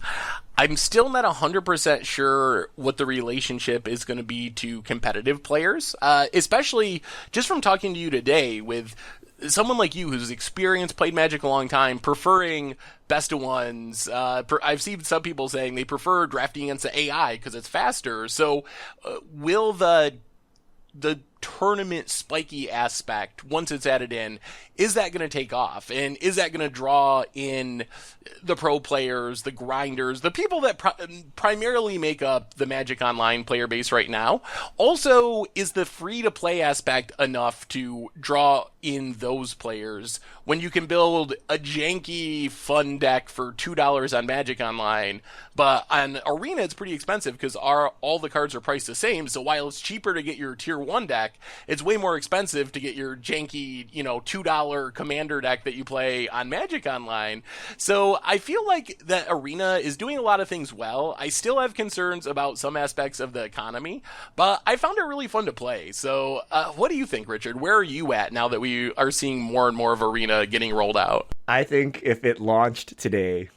I'm still not 100% sure what the relationship is going to be to competitive players, especially just from talking to you today with someone like you who's experienced, played Magic a long time, preferring best of ones. I've seen some people saying they prefer drafting against the AI because it's faster. So will the tournament spiky aspect, once it's added in, is that going to take off? And is that going to draw in the pro players, the grinders, the people that primarily make up the Magic Online player base right now? Also, is the free-to-play aspect enough to draw in those players when you can build a janky, fun deck for $2 on Magic Online, but on Arena it's pretty expensive because all the cards are priced the same, so while it's cheaper to get your Tier 1 deck, it's way more expensive to get your janky, $2 commander deck that you play on Magic Online. So I feel like that Arena is doing a lot of things well. I still have concerns about some aspects of the economy, but I found it really fun to play. So what do you think, Richard? Where are you at now that we are seeing more and more of Arena getting rolled out? I think if it launched today,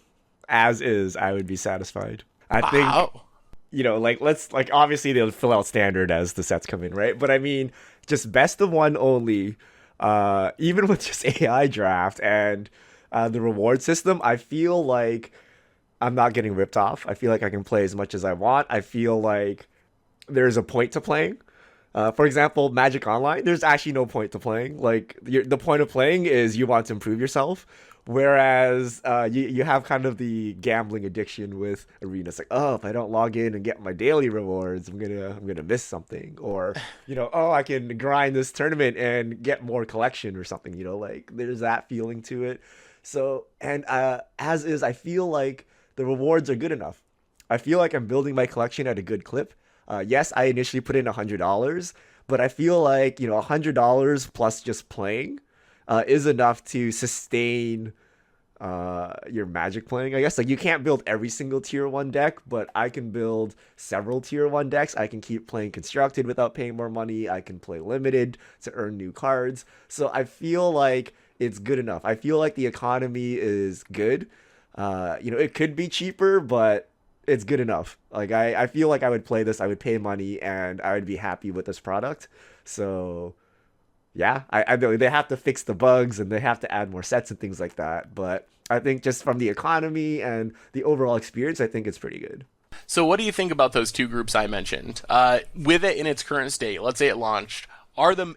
as is, I would be satisfied. I think, obviously they'll fill out standard as the sets come in, right? But I mean, just best of one only, even with just AI draft and the reward system, I feel like I'm not getting ripped off. I feel like I can play as much as I want. I feel like there's a point to playing. For example, Magic Online, there's actually no point to playing. Like, the point of playing is you want to improve yourself. Whereas you have kind of the gambling addiction with Arena. It's like, oh, if I don't log in and get my daily rewards, I'm gonna miss something. Or, oh, I can grind this tournament and get more collection or something. Like there's that feeling to it. So, and as is, I feel like the rewards are good enough. I feel like I'm building my collection at a good clip. Yes, I initially put in $100, but I feel like $100 plus just playing is enough to sustain your Magic playing. I guess like you can't build every single tier one deck, but I can build several tier one decks. I can keep playing constructed without paying more money. I can play limited to earn new cards. So I feel like it's good enough. I feel like the economy is good. It could be cheaper, but it's good enough. Like I feel like I would play this, I would pay money, and I would be happy with this product. So yeah, I know they have to fix the bugs and they have to add more sets and things like that. But I think just from the economy and the overall experience, I think it's pretty good. So, what do you think about those two groups I mentioned? With it in its current state, let's say it launched,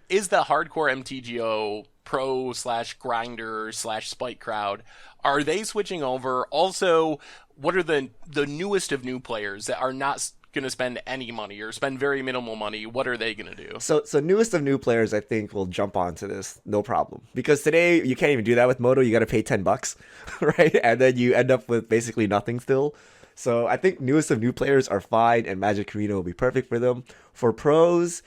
is the hardcore MTGO pro slash grinder slash spike crowd, are they switching over? Also, what are the newest of new players that are not going to spend any money or spend very minimal money? What are they going to do? So newest of new players, I think, will jump onto this, no problem. Because today you can't even do that with Moto. You got to pay $10, right? And then you end up with basically nothing still. So I think newest of new players are fine, and Magic Arena will be perfect for them. For pros,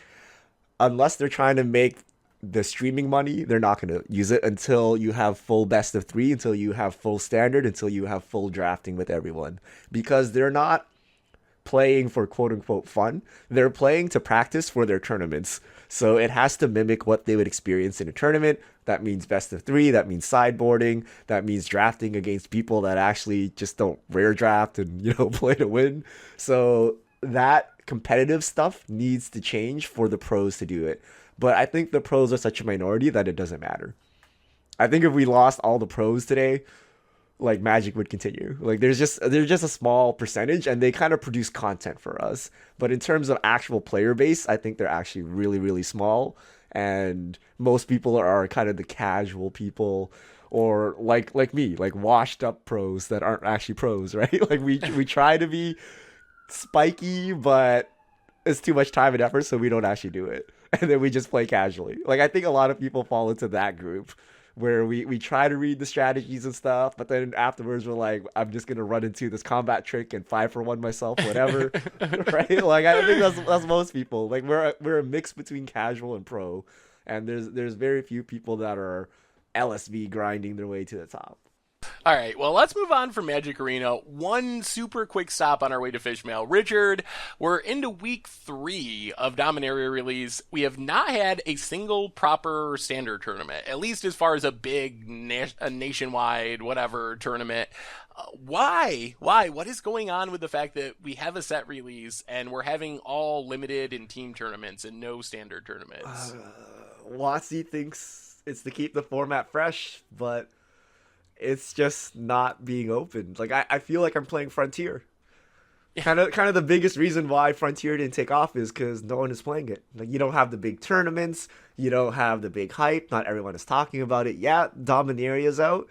unless they're trying to make the streaming money, they're not going to use it until you have full best of three, until you have full standard, until you have full drafting with everyone. Because they're not playing for quote unquote fun. They're playing to practice for their tournaments. So it has to mimic what they would experience in a tournament. That means best of three. That means sideboarding. That means drafting against people that actually just don't rare draft and, play to win. So that competitive stuff needs to change for the pros to do it. But I think the pros are such a minority that it doesn't matter. I think if we lost all the pros today, like Magic would continue. Like they're just a small percentage, and they kind of produce content for us. But in terms of actual player base, I think they're actually really, really small. And most people are kind of the casual people, or like me, like washed up pros that aren't actually pros, right? Like we try to be spiky, but it's too much time and effort, so we don't actually do it. And then we just play casually. Like I think a lot of people fall into that group where we try to read the strategies and stuff, but then afterwards we're like, I'm just gonna run into this combat trick and 5-for-1 myself, whatever. Right? Like I think that's most people. Like we're a mix between casual and pro, and there's very few people that are LSV grinding their way to the top. All right, well, let's move on from Magic Arena. One super quick stop on our way to Fishmail. Richard, we're into week 3 of Dominaria release. We have not had a single proper standard tournament, at least as far as a big a nationwide whatever tournament. Why? What is going on with the fact that we have a set release and we're having all limited and team tournaments and no standard tournaments? WotC thinks it's to keep the format fresh, but it's just not being opened. Like I feel like I'm playing Frontier. Kind of the biggest reason why Frontier didn't take off is because no one is playing it. Like you don't have the big tournaments, you don't have the big hype. Not everyone is talking about it. Yeah, Dominaria's out,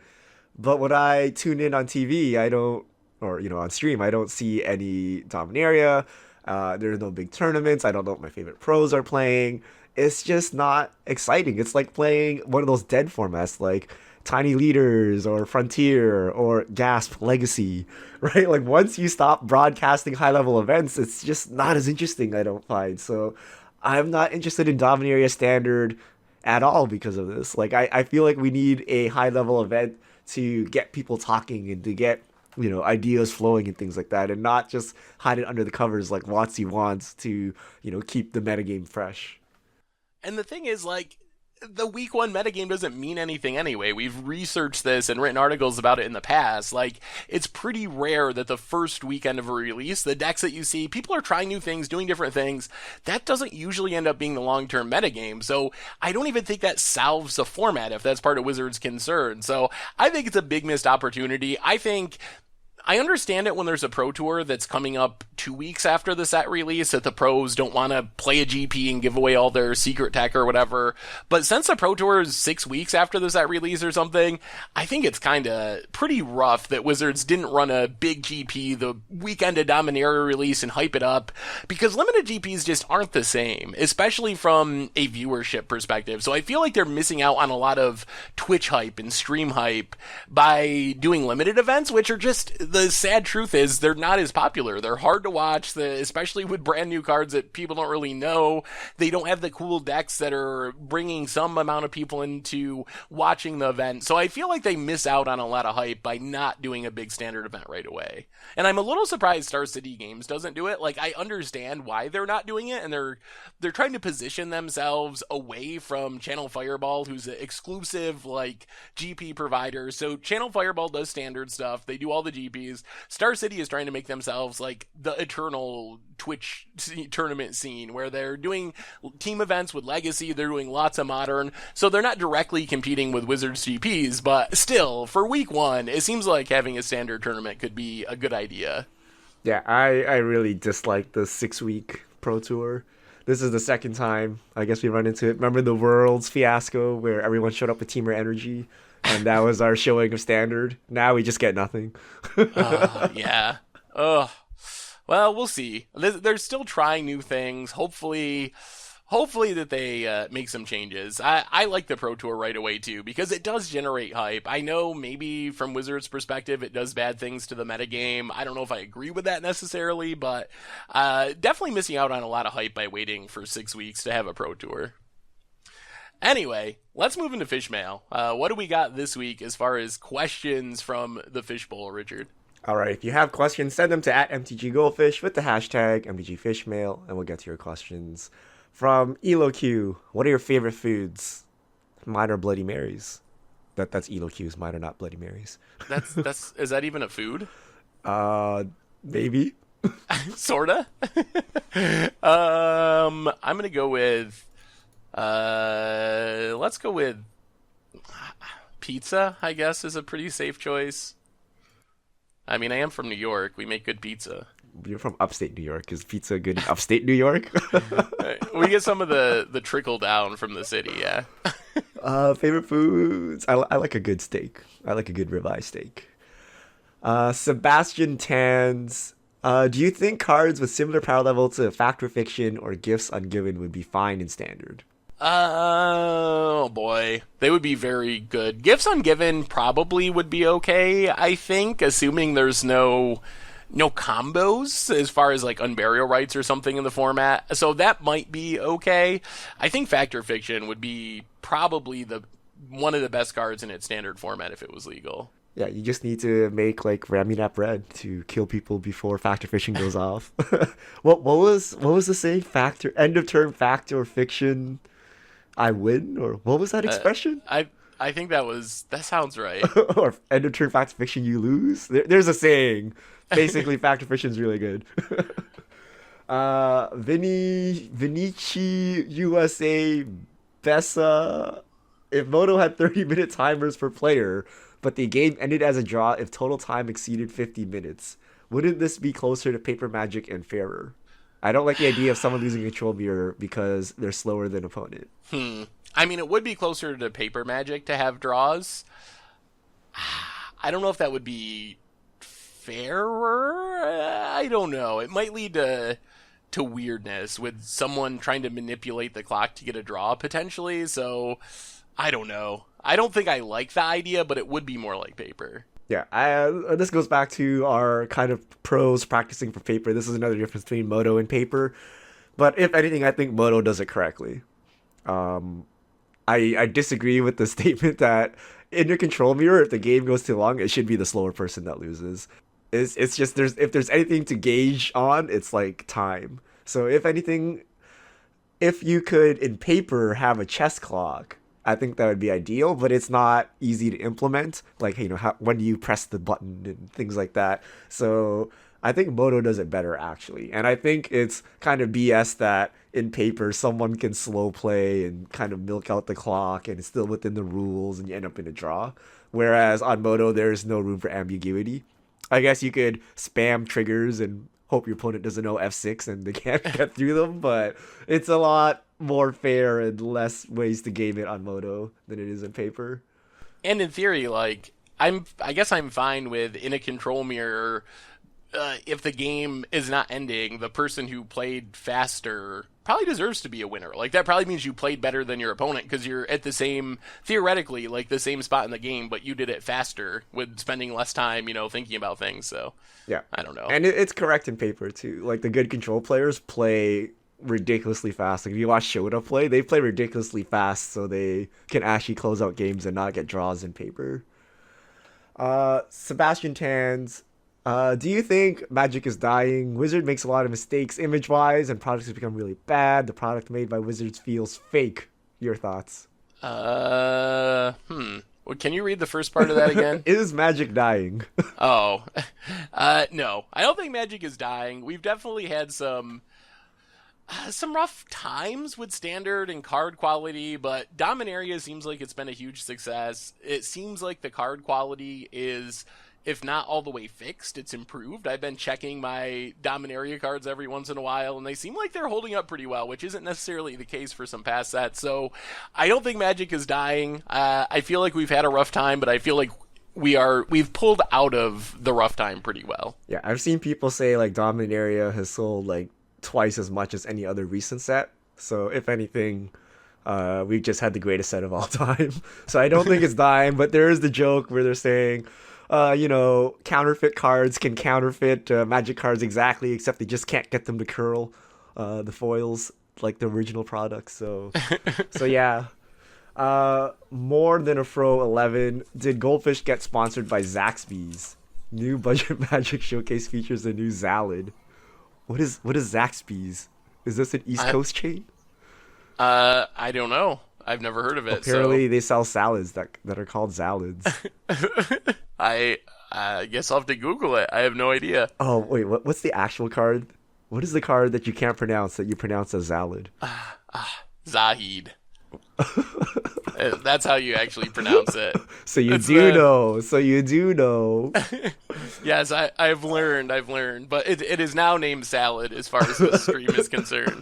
but when I tune in on TV, I don't, or on stream, I don't see any Dominaria. There's no big tournaments. I don't know what my favorite pros are playing. It's just not exciting. It's like playing one of those dead formats, like Tiny Leaders or Frontier or Gasp Legacy, right? Like once you stop broadcasting high level events, it's just not as interesting, I don't find. So I'm not interested in Dominaria Standard at all because of this. Like I feel like we need a high level event to get people talking and to get ideas flowing and things like that, and not just hide it under the covers like WotC wants to keep the metagame fresh. And the thing is, like, the week 1 metagame doesn't mean anything anyway. We've researched this and written articles about it in the past. Like, it's pretty rare that the first weekend of a release, the decks that you see, people are trying new things, doing different things. That doesn't usually end up being the long-term metagame. So I don't even think that solves the format if that's part of Wizards' concern. So I think it's a big missed opportunity. I think I understand it when there's a pro tour that's coming up 2 weeks after the set release that the pros don't want to play a GP and give away all their secret tech or whatever. But since the pro tour is 6 weeks after the set release or something, I think it's kind of pretty rough that Wizards didn't run a big GP the weekend of Dominaria release and hype it up, because limited GPs just aren't the same, especially from a viewership perspective. So I feel like they're missing out on a lot of Twitch hype and stream hype by doing limited events, which are just, the sad truth is they're not as popular. They're hard to watch, especially with brand new cards that people don't really know. They don't have the cool decks that are bringing some amount of people into watching the event. So I feel like they miss out on a lot of hype by not doing a big standard event right away. And I'm a little surprised Star City Games doesn't do it. Like, I understand why they're not doing it, and they're trying to position themselves away from Channel Fireball, who's an exclusive like GP provider. So Channel Fireball does standard stuff. They do all the GPs. Star City is trying to make themselves like the eternal Twitch tournament scene, where they're doing team events with Legacy, they're doing lots of Modern, so they're not directly competing with Wizards GPs, but still, for week one, it seems like having a standard tournament could be a good idea. Yeah, I really dislike the 6 week pro tour. This is the second time I guess we run into it. Remember the Worlds fiasco where everyone showed up with Teamer Energy? And that was our showing of standard. Now we just get nothing. Yeah. Ugh. Well, we'll see. They're still trying new things. Hopefully that they make some changes. I like the Pro Tour right away, too, because it does generate hype. I know maybe from Wizards' perspective it does bad things to the metagame. I don't know if I agree with that necessarily, but definitely missing out on a lot of hype by waiting for 6 weeks to have a Pro Tour. Anyway, let's move into Fish Mail. What do we got this week as far as questions from the Fishbowl, Richard? All right, if you have questions, send them to @MTGGoldfish with the hashtag MTGFishmail, and we'll get to your questions. From EloQ, what are your favorite foods? Mine are Bloody Marys. That's EloQ's. Mine are not Bloody Marys. That's is that even a food? Maybe. Sorta. I'm gonna go with. Let's go with pizza, I guess, is a pretty safe choice. I mean, I am from New York. We make good pizza. You're from upstate New York. Is pizza good in upstate New York? We get some of the trickle down from the city, yeah. Favorite foods? I like a good steak. I like a good ribeye steak. Sebastian Tans. Do you think cards with similar power level to Fact or Fiction or Gifts Ungiven would be fine in Standard? Oh boy, they would be very good. Gifts Ungiven probably would be okay, I think, assuming there's no combos as far as like Unburial Rights or something in the format. So that might be okay. I think Fact or Fiction would be probably one of the best cards in its standard format if it was legal. Yeah, you just need to make like Ramunap Red to kill people before Fact or Fiction goes off. What was the saying? End of turn Fact or Fiction, I win, or what was that expression? I think that sounds right. Or end of turn Fact or Fiction, you lose. There's a saying. Basically, Fact or Fiction is really good. Vinici USA Bessa. If Moto had 30-minute timers per player, but the game ended as a draw if total time exceeded 50 minutes, wouldn't this be closer to Paper Magic and fairer? I don't like the idea of someone losing control mirror because they're slower than opponent. I mean, it would be closer to Paper Magic to have draws. I don't know if that would be fairer. I don't know. It might lead to weirdness with someone trying to manipulate the clock to get a draw potentially. So I don't know. I don't think I like the idea, but it would be more like Paper. Yeah, this goes back to our kind of pros practicing for Paper. This is another difference between Moto and Paper. But if anything, I think Moto does it correctly. I disagree with the statement that in your control mirror, if the game goes too long, it should be the slower person that loses. It's just if there's anything to gauge on, it's like time. So if anything, if you could in Paper have a chess clock, I think that would be ideal, but it's not easy to implement. Like, when do you press the button and things like that. So I think Moto does it better, actually. And I think it's kind of BS that in Paper, someone can slow play and kind of milk out the clock and it's still within the rules and you end up in a draw. Whereas on Moto, there is no room for ambiguity. I guess you could spam triggers and hope your opponent doesn't know F6 and they can't get through them, but it's a lot more fair and less ways to game it on Moto than it is in paper. And in theory, like I guess I'm fine with in a control mirror. If the game is not ending, the person who played faster probably deserves to be a winner. Like that probably means you played better than your opponent because you're at the same, theoretically, like the same spot in the game, but you did it faster with spending less time, thinking about things. So Yeah. I don't know. And it's correct in paper too. Like the good control players play ridiculously fast. Like if you watch Shota play, they play ridiculously fast so they can actually close out games and not get draws in paper. Sebastian Tans, do you think Magic is dying? Wizard makes a lot of mistakes image wise and products have become really bad. The product made by Wizards feels fake. Your thoughts? Well, can you read the first part of that again? Is Magic dying? Oh, no, I don't think Magic is dying. We've definitely had some rough times with standard and card quality, but Dominaria seems like it's been a huge success. It seems like the card quality is, if not all the way fixed, it's improved. I've been checking my Dominaria cards every once in a while, and they seem like they're holding up pretty well, which isn't necessarily the case for some past sets. So I don't think Magic is dying. I feel like we've had a rough time, but I feel like we've pulled out of the rough time pretty well. Yeah, I've seen people say like Dominaria has sold like twice as much as any other recent set. So if anything, we've just had the greatest set of all time. So I don't think it's dying, but there is the joke where they're saying, counterfeit cards can counterfeit Magic cards exactly, except they just can't get them to curl the foils like the original product. So yeah. More than a Fro 11. Did Goldfish get sponsored by Zaxby's? New budget Magic showcase features a new Zalad. What is Zaxby's? Is this an East Coast chain? I don't know. I've never heard of it. Apparently, they sell salads that are called Zalads. I guess I'll have to Google it. I have no idea. Oh wait, what's the actual card? What is the card that you can't pronounce that you pronounce as Zalad? Zahid. That's how you actually pronounce it. So you do know. Yes, I've learned, but it is now named Salad as far as the stream is concerned.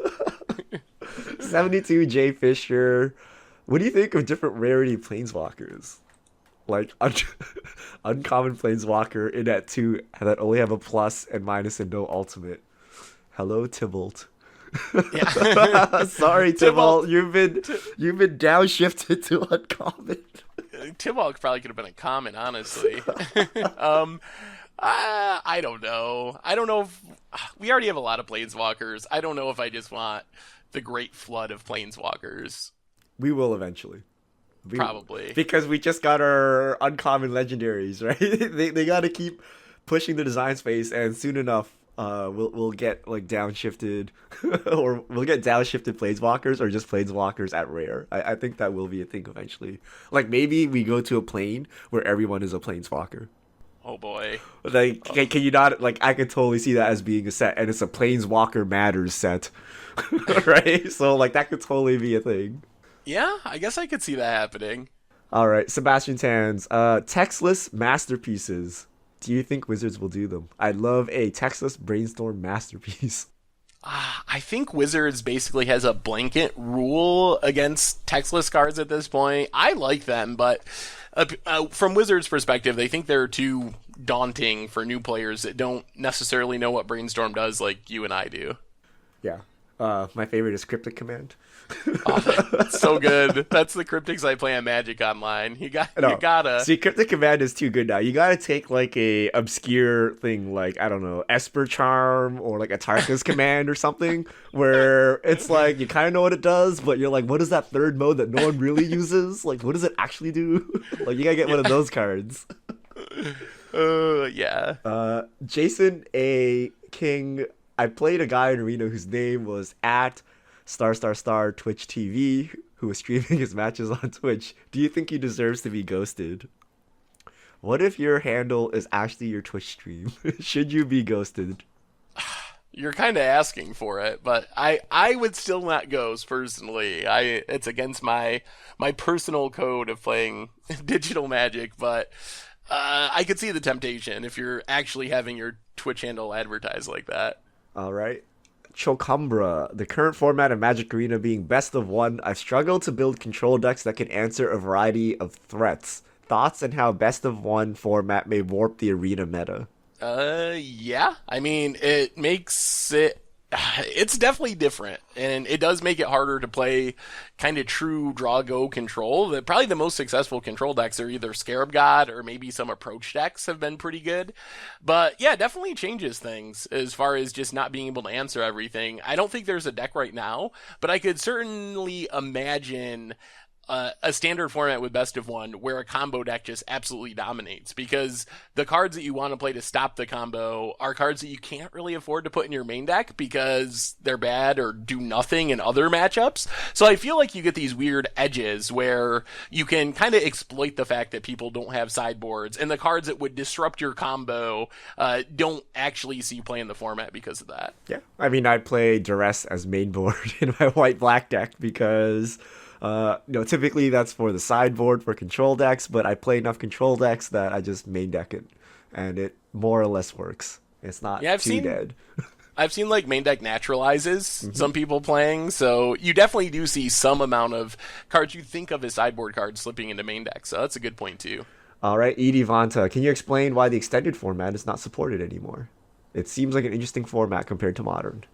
72 J Fisher. What do you think of different rarity planeswalkers? Like uncommon planeswalker in at 2 that only have a plus and minus and no ultimate. Hello, Tybalt. Yeah. Sorry, Tybalt. You've been downshifted to uncommon. Tybalt probably could have been a common, honestly. I don't know. I don't know if we already have a lot of planeswalkers. I don't know if I just want the great flood of planeswalkers. We will eventually. Probably. Because we just got our uncommon legendaries, right? they got to keep pushing the design space, and soon enough, we'll get like downshifted, or we'll get downshifted planeswalkers, or just planeswalkers at rare. I think that will be a thing eventually. Like maybe we go to a plane where everyone is a planeswalker. Oh boy! Like, can you not? Like, I could totally see that as being a set, and it's a Planeswalker Matters set, right? So like that could totally be a thing. Yeah, I guess I could see that happening. All right, Sebastian Tans, textless masterpieces. Do you think Wizards will do them? I'd love a textless brainstorm masterpiece. I think Wizards basically has a blanket rule against textless cards at this point. I like them, but from Wizards' perspective, they think they're too daunting for new players that don't necessarily know what Brainstorm does like you and I do. Yeah. My favorite is Cryptic Command. Oh, that's so good. That's the Cryptics I play on Magic Online. You gotta see, Cryptic Command is too good now. You gotta take like a obscure thing like, I don't know, Esper Charm or like a Tarka's Command or something, where it's like you kind of know what it does, but you're like, what is that third mode that no one really uses? Like, what does it actually do? Like, you gotta get one of those cards. Yeah. Jason A. King. I played a guy in Arena whose name was at *** Twitch TV, who was streaming his matches on Twitch. Do you think he deserves to be ghosted? What if your handle is actually your Twitch stream? Should you be ghosted? You're kind of asking for it, but I would still not ghost personally. It's against my personal code of playing digital Magic, but I could see the temptation if you're actually having your Twitch handle advertised like that. All right. Chocumbra, the current format of Magic Arena being best of one, I've struggled to build control decks that can answer a variety of threats. Thoughts on how best of one format may warp the arena meta? Yeah. I mean, it makes it. It's definitely different, and it does make it harder to play kind of true draw go control. Probably the most successful control decks are either Scarab God or maybe some approach decks have been pretty good. But yeah, definitely changes things as far as just not being able to answer everything. I don't think there's a deck right now, but I could certainly imagine a standard format with best of one where a combo deck just absolutely dominates because the cards that you want to play to stop the combo are cards that you can't really afford to put in your main deck because they're bad or do nothing in other matchups. So I feel like you get these weird edges where you can kind of exploit the fact that people don't have sideboards and the cards that would disrupt your combo don't actually see you play in the format because of that. Yeah. I mean, I play Duress as main board in my white-black deck because typically that's for the sideboard for control decks, but I play enough control decks that I just main deck it, and it more or less works. It's not dead. I've seen like main deck naturalizes some people playing, so you definitely do see some amount of cards you think of as sideboard cards slipping into main deck, so that's a good point too. All right, Edie Vanta, can you explain why the extended format is not supported anymore? It seems like an interesting format compared to modern.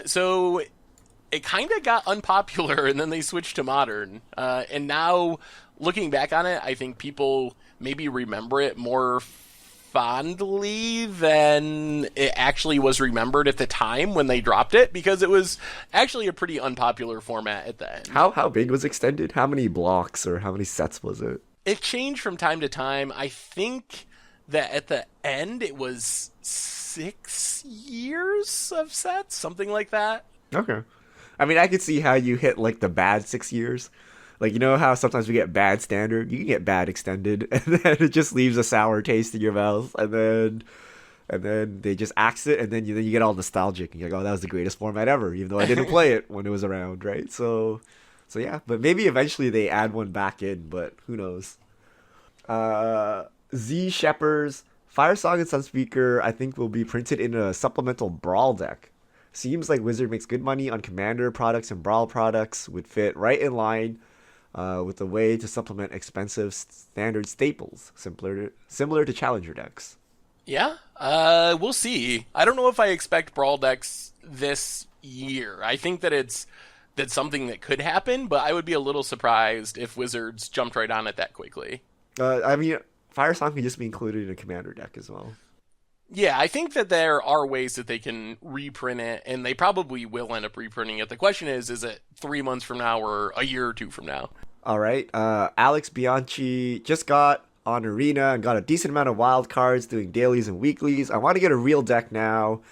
So it kind of got unpopular and then they switched to modern. And now, looking back on it, I think people maybe remember it more fondly than it actually was remembered at the time when they dropped it because it was actually a pretty unpopular format at the end. How big was extended? How many blocks or how many sets was it? It changed from time to time. I think that at the end it was 6 years of sets, something like that. Okay. I mean, I could see how you hit like the bad 6 years. Like, you know how sometimes we get bad standard? You can get bad extended, and then it just leaves a sour taste in your mouth, and then they just axe it, and then you get all nostalgic, and you're like, oh, that was the greatest format ever, even though I didn't play it when it was around, right? So yeah, but maybe eventually they add one back in, but who knows? Z Shepherds, Firesong and Sunspeaker, I think will be printed in a supplemental Brawl deck. Seems like Wizard makes good money on Commander products and Brawl products, would fit right in line with a way to supplement expensive standard staples, similar to Challenger decks. Yeah, we'll see. I don't know if I expect Brawl decks this year. I think that that's something that could happen, but I would be a little surprised if Wizards jumped right on it that quickly. I mean, Firesong can just be included in a Commander deck as well. Yeah, I think that there are ways that they can reprint it, and they probably will end up reprinting it. The question is it 3 months from now or a year or two from now? All right. Alex Bianchi just got on Arena and got a decent amount of wild cards doing dailies and weeklies. I want to get a real deck now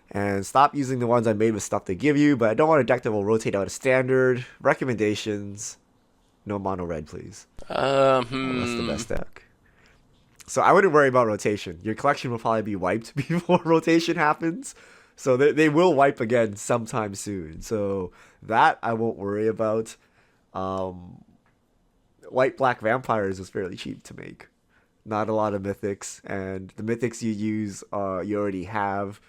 and stop using the ones I made with stuff they give you, but I don't want a deck that will rotate out of standard. Recommendations. No mono red, please. That's the best deck. So I wouldn't worry about rotation. Your collection will probably be wiped before rotation happens. So they will wipe again sometime soon. So that I won't worry about. White Black Vampires was fairly cheap to make. Not a lot of mythics. And the mythics you use, you already have.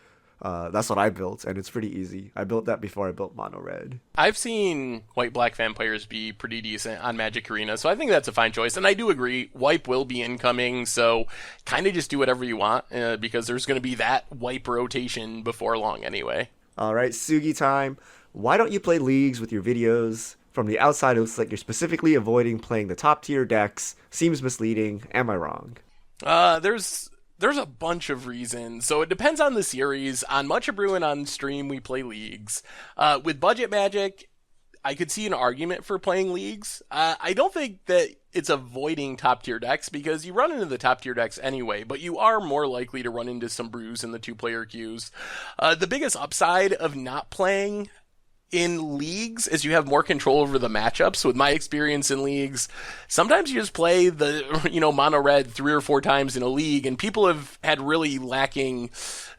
That's what I built, and it's pretty easy. I built that before I built Mono Red. I've seen White Black Vampires be pretty decent on Magic Arena, so I think that's a fine choice. And I do agree, wipe will be incoming, so kind of just do whatever you want, because there's going to be that wipe rotation before long anyway. All right, Sugi time. Why don't you play leagues with your videos? From the outside, it looks like you're specifically avoiding playing the top tier decks. Seems misleading. Am I wrong? There's a bunch of reasons. So it depends on the series. On Much of Bruin on stream, we play leagues. With Budget Magic, I could see an argument for playing leagues. I don't think that it's avoiding top tier decks because you run into the top tier decks anyway, but you are more likely to run into some brews in the 2-player queues. The biggest upside of not playing in leagues is you have more control over the matchups. With my experience in leagues, sometimes you just play the, mono red 3 or 4 times in a league, and people have had really lacking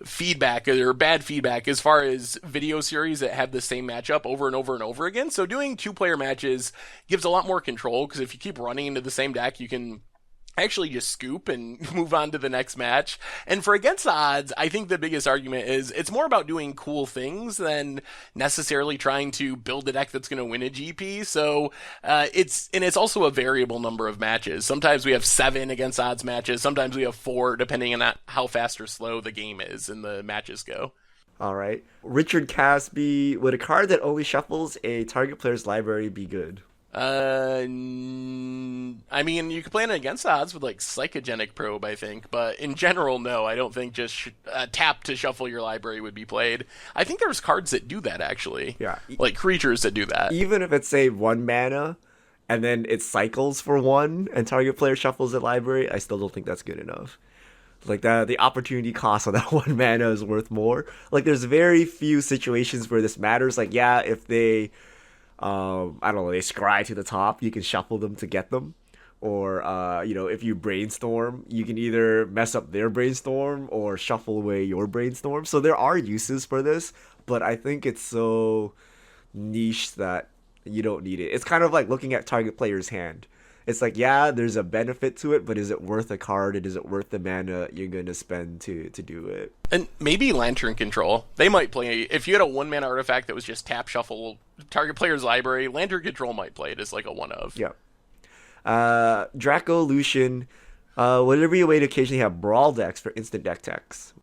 feedback or bad feedback as far as video series that have the same matchup over and over and over again. So doing 2-player matches gives a lot more control, because if you keep running into the same deck, you can actually just scoop and move on to the next match. And for against the odds, I think the biggest argument is it's more about doing cool things than necessarily trying to build a deck that's going to win a GP. So it's also a variable number of matches. Sometimes we have 7 against odds matches. Sometimes we have 4, depending on how fast or slow the game is and the matches go. All right. Richard Casby, would a card that only shuffles a target player's library be good? I mean, you could play it against odds with like Psychogenic Probe, I think, but in general, no, I don't think just tap to shuffle your library would be played. I think there's cards that do that actually, Yeah. like creatures that do that. Even if it's say 1 mana and then it cycles for 1 and target player shuffles the library, I still don't think that's good enough. Like that, the opportunity cost on that 1 mana is worth more. Like there's very few situations where this matters. Like yeah, if they I don't know, they scry to the top, you can shuffle them to get them. Or, if you brainstorm, you can either mess up their brainstorm or shuffle away your brainstorm. So there are uses for this, but I think it's so niche that you don't need it. It's kind of like looking at target player's hand. It's like, yeah, there's a benefit to it, but is it worth a card and is it worth the mana you're going to spend to do it? And maybe Lantern Control. They might play, if you had a 1 mana artifact that was just tap shuffle target player's library, Lantern Control might play it as like a one of. Yeah. Draco Lucian, would there be a way to occasionally have brawl decks for instant deck techs?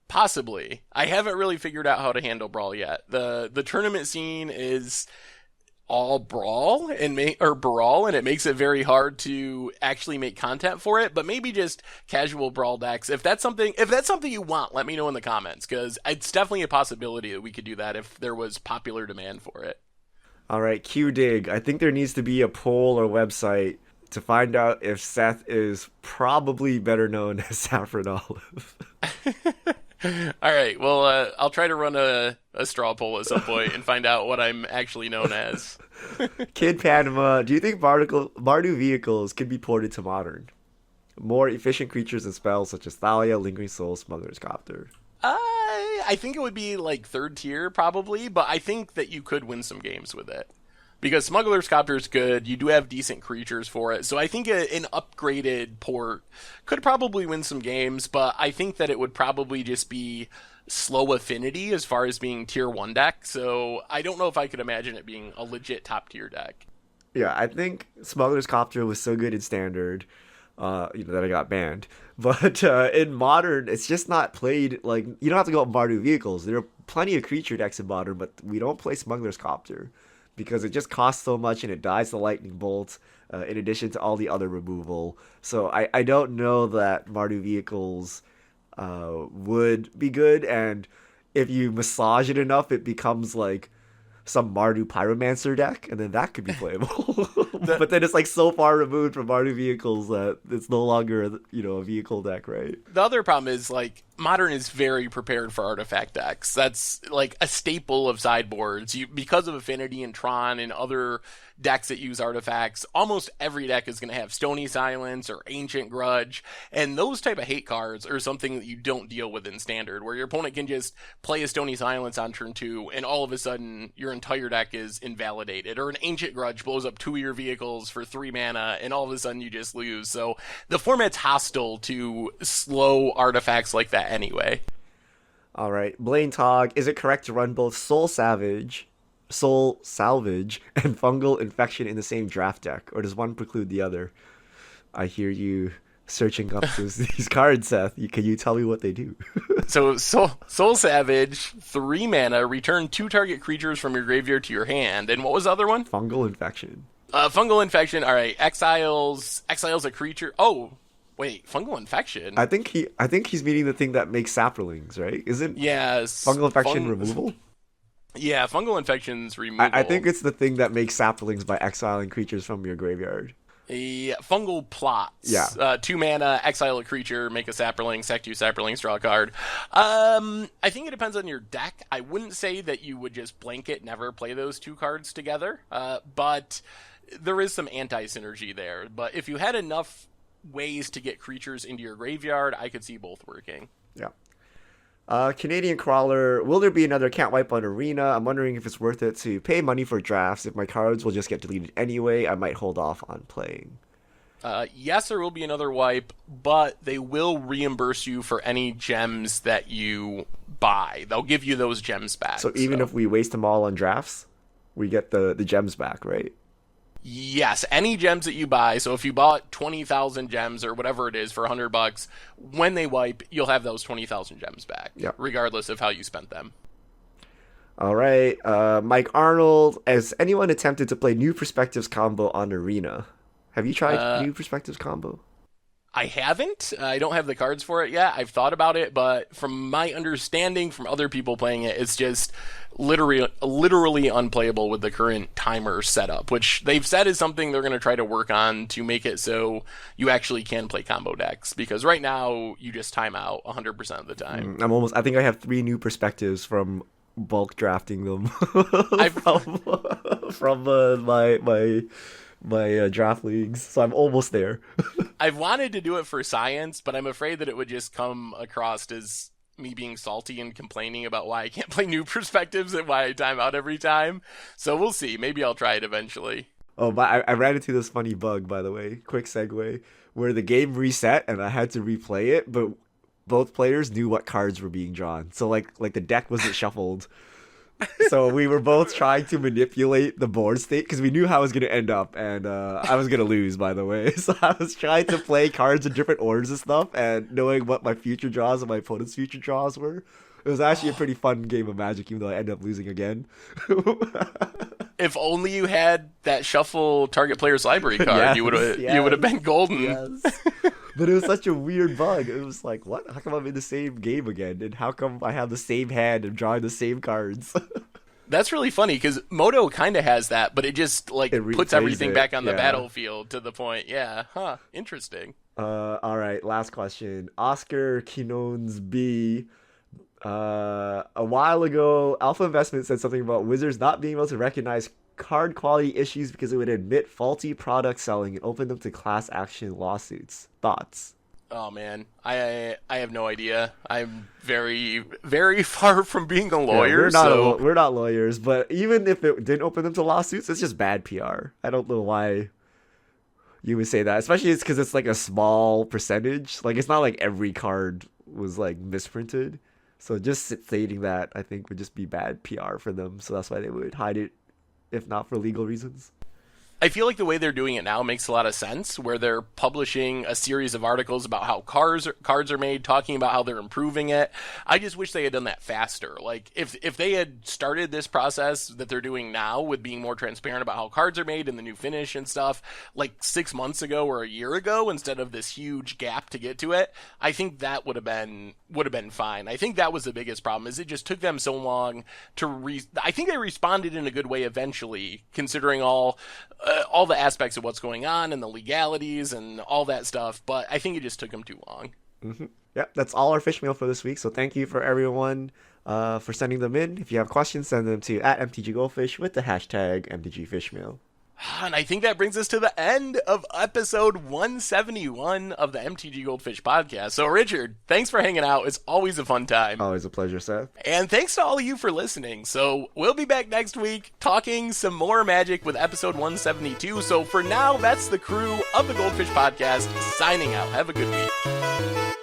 Possibly. I haven't really figured out how to handle Brawl yet. The tournament scene is all brawl and brawl, and it makes it very hard to actually make content for it. But maybe just casual brawl decks. If that's something you want, let me know in the comments, because it's definitely a possibility that we could do that if there was popular demand for it. All right, QDig. I think there needs to be a poll or website to find out if Seth is probably better known as Saffron Olive. All right. Well, I'll try to run a straw poll at some point and find out what I'm actually known as. Kid Panama, do you think Bardu vehicles could be ported to Modern? More efficient creatures and spells such as Thalia, Lingering Soul, Smuggler's Copter. I think it would be like 3rd tier probably, but I think that you could win some games with it. Because Smuggler's Copter is good, you do have decent creatures for it, so I think an upgraded port could probably win some games, but I think that it would probably just be slow affinity as far as being tier 1 deck, so I don't know if I could imagine it being a legit top tier deck. Yeah, I think Smuggler's Copter was so good in Standard that I got banned. But in Modern, it's just not played, like, you don't have to go up Bardu vehicles. There are plenty of creature decks in Modern, but we don't play Smuggler's Copter, because it just costs so much and it dies the lightning bolt in addition to all the other removal. So I don't know that Mardu vehicles would be good, and if you massage it enough, it becomes like some Mardu Pyromancer deck, and then that could be playable. But then it's like so far removed from Mardu vehicles that it's no longer a vehicle deck, right? The other problem is like Modern is very prepared for artifact decks. That's like a staple of sideboards. Because of Affinity and Tron and other decks that use artifacts, almost every deck is going to have Stony Silence or Ancient Grudge, and those type of hate cards are something that you don't deal with in Standard, where your opponent can just play a Stony Silence on turn 2, and all of a sudden your entire deck is invalidated, or an Ancient Grudge blows up 2 of your vehicles for 3 mana, and all of a sudden you just lose. So the format's hostile to slow artifacts like that anyway. All right, Blaine Togg, is it correct to run both Soul Salvage, and Fungal Infection in the same draft deck, or does one preclude the other? I hear you searching up these cards, Seth. Can you tell me what they do? So Soul Savage, 3 mana, return 2 target creatures from your graveyard to your hand, and what was the other one? Fungal Infection. Fungal Infection. All right, exiles a creature. Oh, wait, Fungal Infection. I think he's meaning the thing that makes saplings, right? Isn't Fungal Infection removal? Yeah, Fungal Infection's removal. I think it's the thing that makes saplings by exiling creatures from your graveyard. Fungal Plots. Yeah. 2 mana, exile a creature, make a sapling, sack 2 saplings, draw a card. I think it depends on your deck. I wouldn't say that you would just blanket never play those 2 cards together, but there is some anti-synergy there. But if you had enough ways to get creatures into your graveyard, I could see both working. Yeah. Canadian Crawler, will there be another Can't Wipe on Arena? I'm wondering if it's worth it to pay money for drafts. If my cards will just get deleted anyway, I might hold off on playing. Yes, there will be another wipe, but they will reimburse you for any gems that you buy. They'll give you those gems back. So even if we waste them all on drafts, we get the gems back, right? Yes, any gems that you buy. So if you bought 20,000 gems or whatever it is for $100, when they wipe, you'll have those 20,000 gems back, Yep. regardless of how you spent them. All right, Mike Arnold. Has anyone attempted to play New Perspectives combo on Arena? Have you tried New Perspectives combo? I haven't. I don't have the cards for it yet. I've thought about it, but from my understanding from other people playing it, it's just literally unplayable with the current timer setup, which they've said is something they're going to try to work on to make it so you actually can play combo decks. Because right now, you just time out 100% of the time. I think I have 3 New Perspectives from bulk drafting them from my draft leagues, so I'm almost there. I've wanted to do it for science, but I'm afraid that it would just come across as me being salty and complaining about why I can't play New Perspectives and why I time out every time. So we'll see. Maybe I'll try it eventually. Oh, but I ran into this funny bug, by the way. Quick segue, where the game reset and I had to replay it, but both players knew what cards were being drawn. So like the deck wasn't shuffled. So we were both trying to manipulate the board state because we knew how it was going to end up, and I was going to lose, by the way. So I was trying to play cards in different orders and stuff, and knowing what my future draws and my opponent's future draws were. It was actually a pretty fun game of Magic, even though I ended up losing again. If only you had that shuffle target player's library card, Yes, you would have been golden. Yes. But it was such a weird bug. It was like, what? How come I'm in the same game again? And how come I have the same hand and drawing the same cards? That's really funny because Moto kind of has that, but it just puts everything back on the battlefield to the point. Yeah, interesting. All right, last question. Oscar Quinones B. A while ago, Alpha Investment said something about Wizards not being able to recognize card quality issues because it would admit faulty product selling and open them to class action lawsuits. Thoughts? Oh man, I have no idea. I'm very, very far from being a lawyer. Yeah, we're not lawyers, but even if it didn't open them to lawsuits, it's just bad PR. I don't know why you would say that, especially it's because it's like a small percentage. Like it's not like every card was like misprinted. So just stating that, I think, would just be bad PR for them. So that's why they would hide it, if not for legal reasons. I feel like the way they're doing it now makes a lot of sense, where they're publishing a series of articles about how cards are made, talking about how they're improving it. I just wish they had done that faster. Like, if they had started this process that they're doing now with being more transparent about how cards are made and the new finish and stuff, like 6 months ago or a year ago, instead of this huge gap to get to it, I think that would have been fine. I think that was the biggest problem, is it just took them so long to I think they responded in a good way eventually, considering all the aspects of what's going on and the legalities and all that stuff, but I think it just took them too long. Mm-hmm. Yeah, that's all our fish mail for this week. So thank you for everyone for sending them in. If you have questions, send them to @MTGGoldfish with the hashtag MTGFishmail. And I think that brings us to the end of episode 171 of the MTG Goldfish podcast. So, Richard, thanks for hanging out. It's always a fun time. Always a pleasure, Seth. And thanks to all of you for listening. So, we'll be back next week talking some more Magic with episode 172. So, for now, that's the crew of the Goldfish podcast signing out. Have a good week.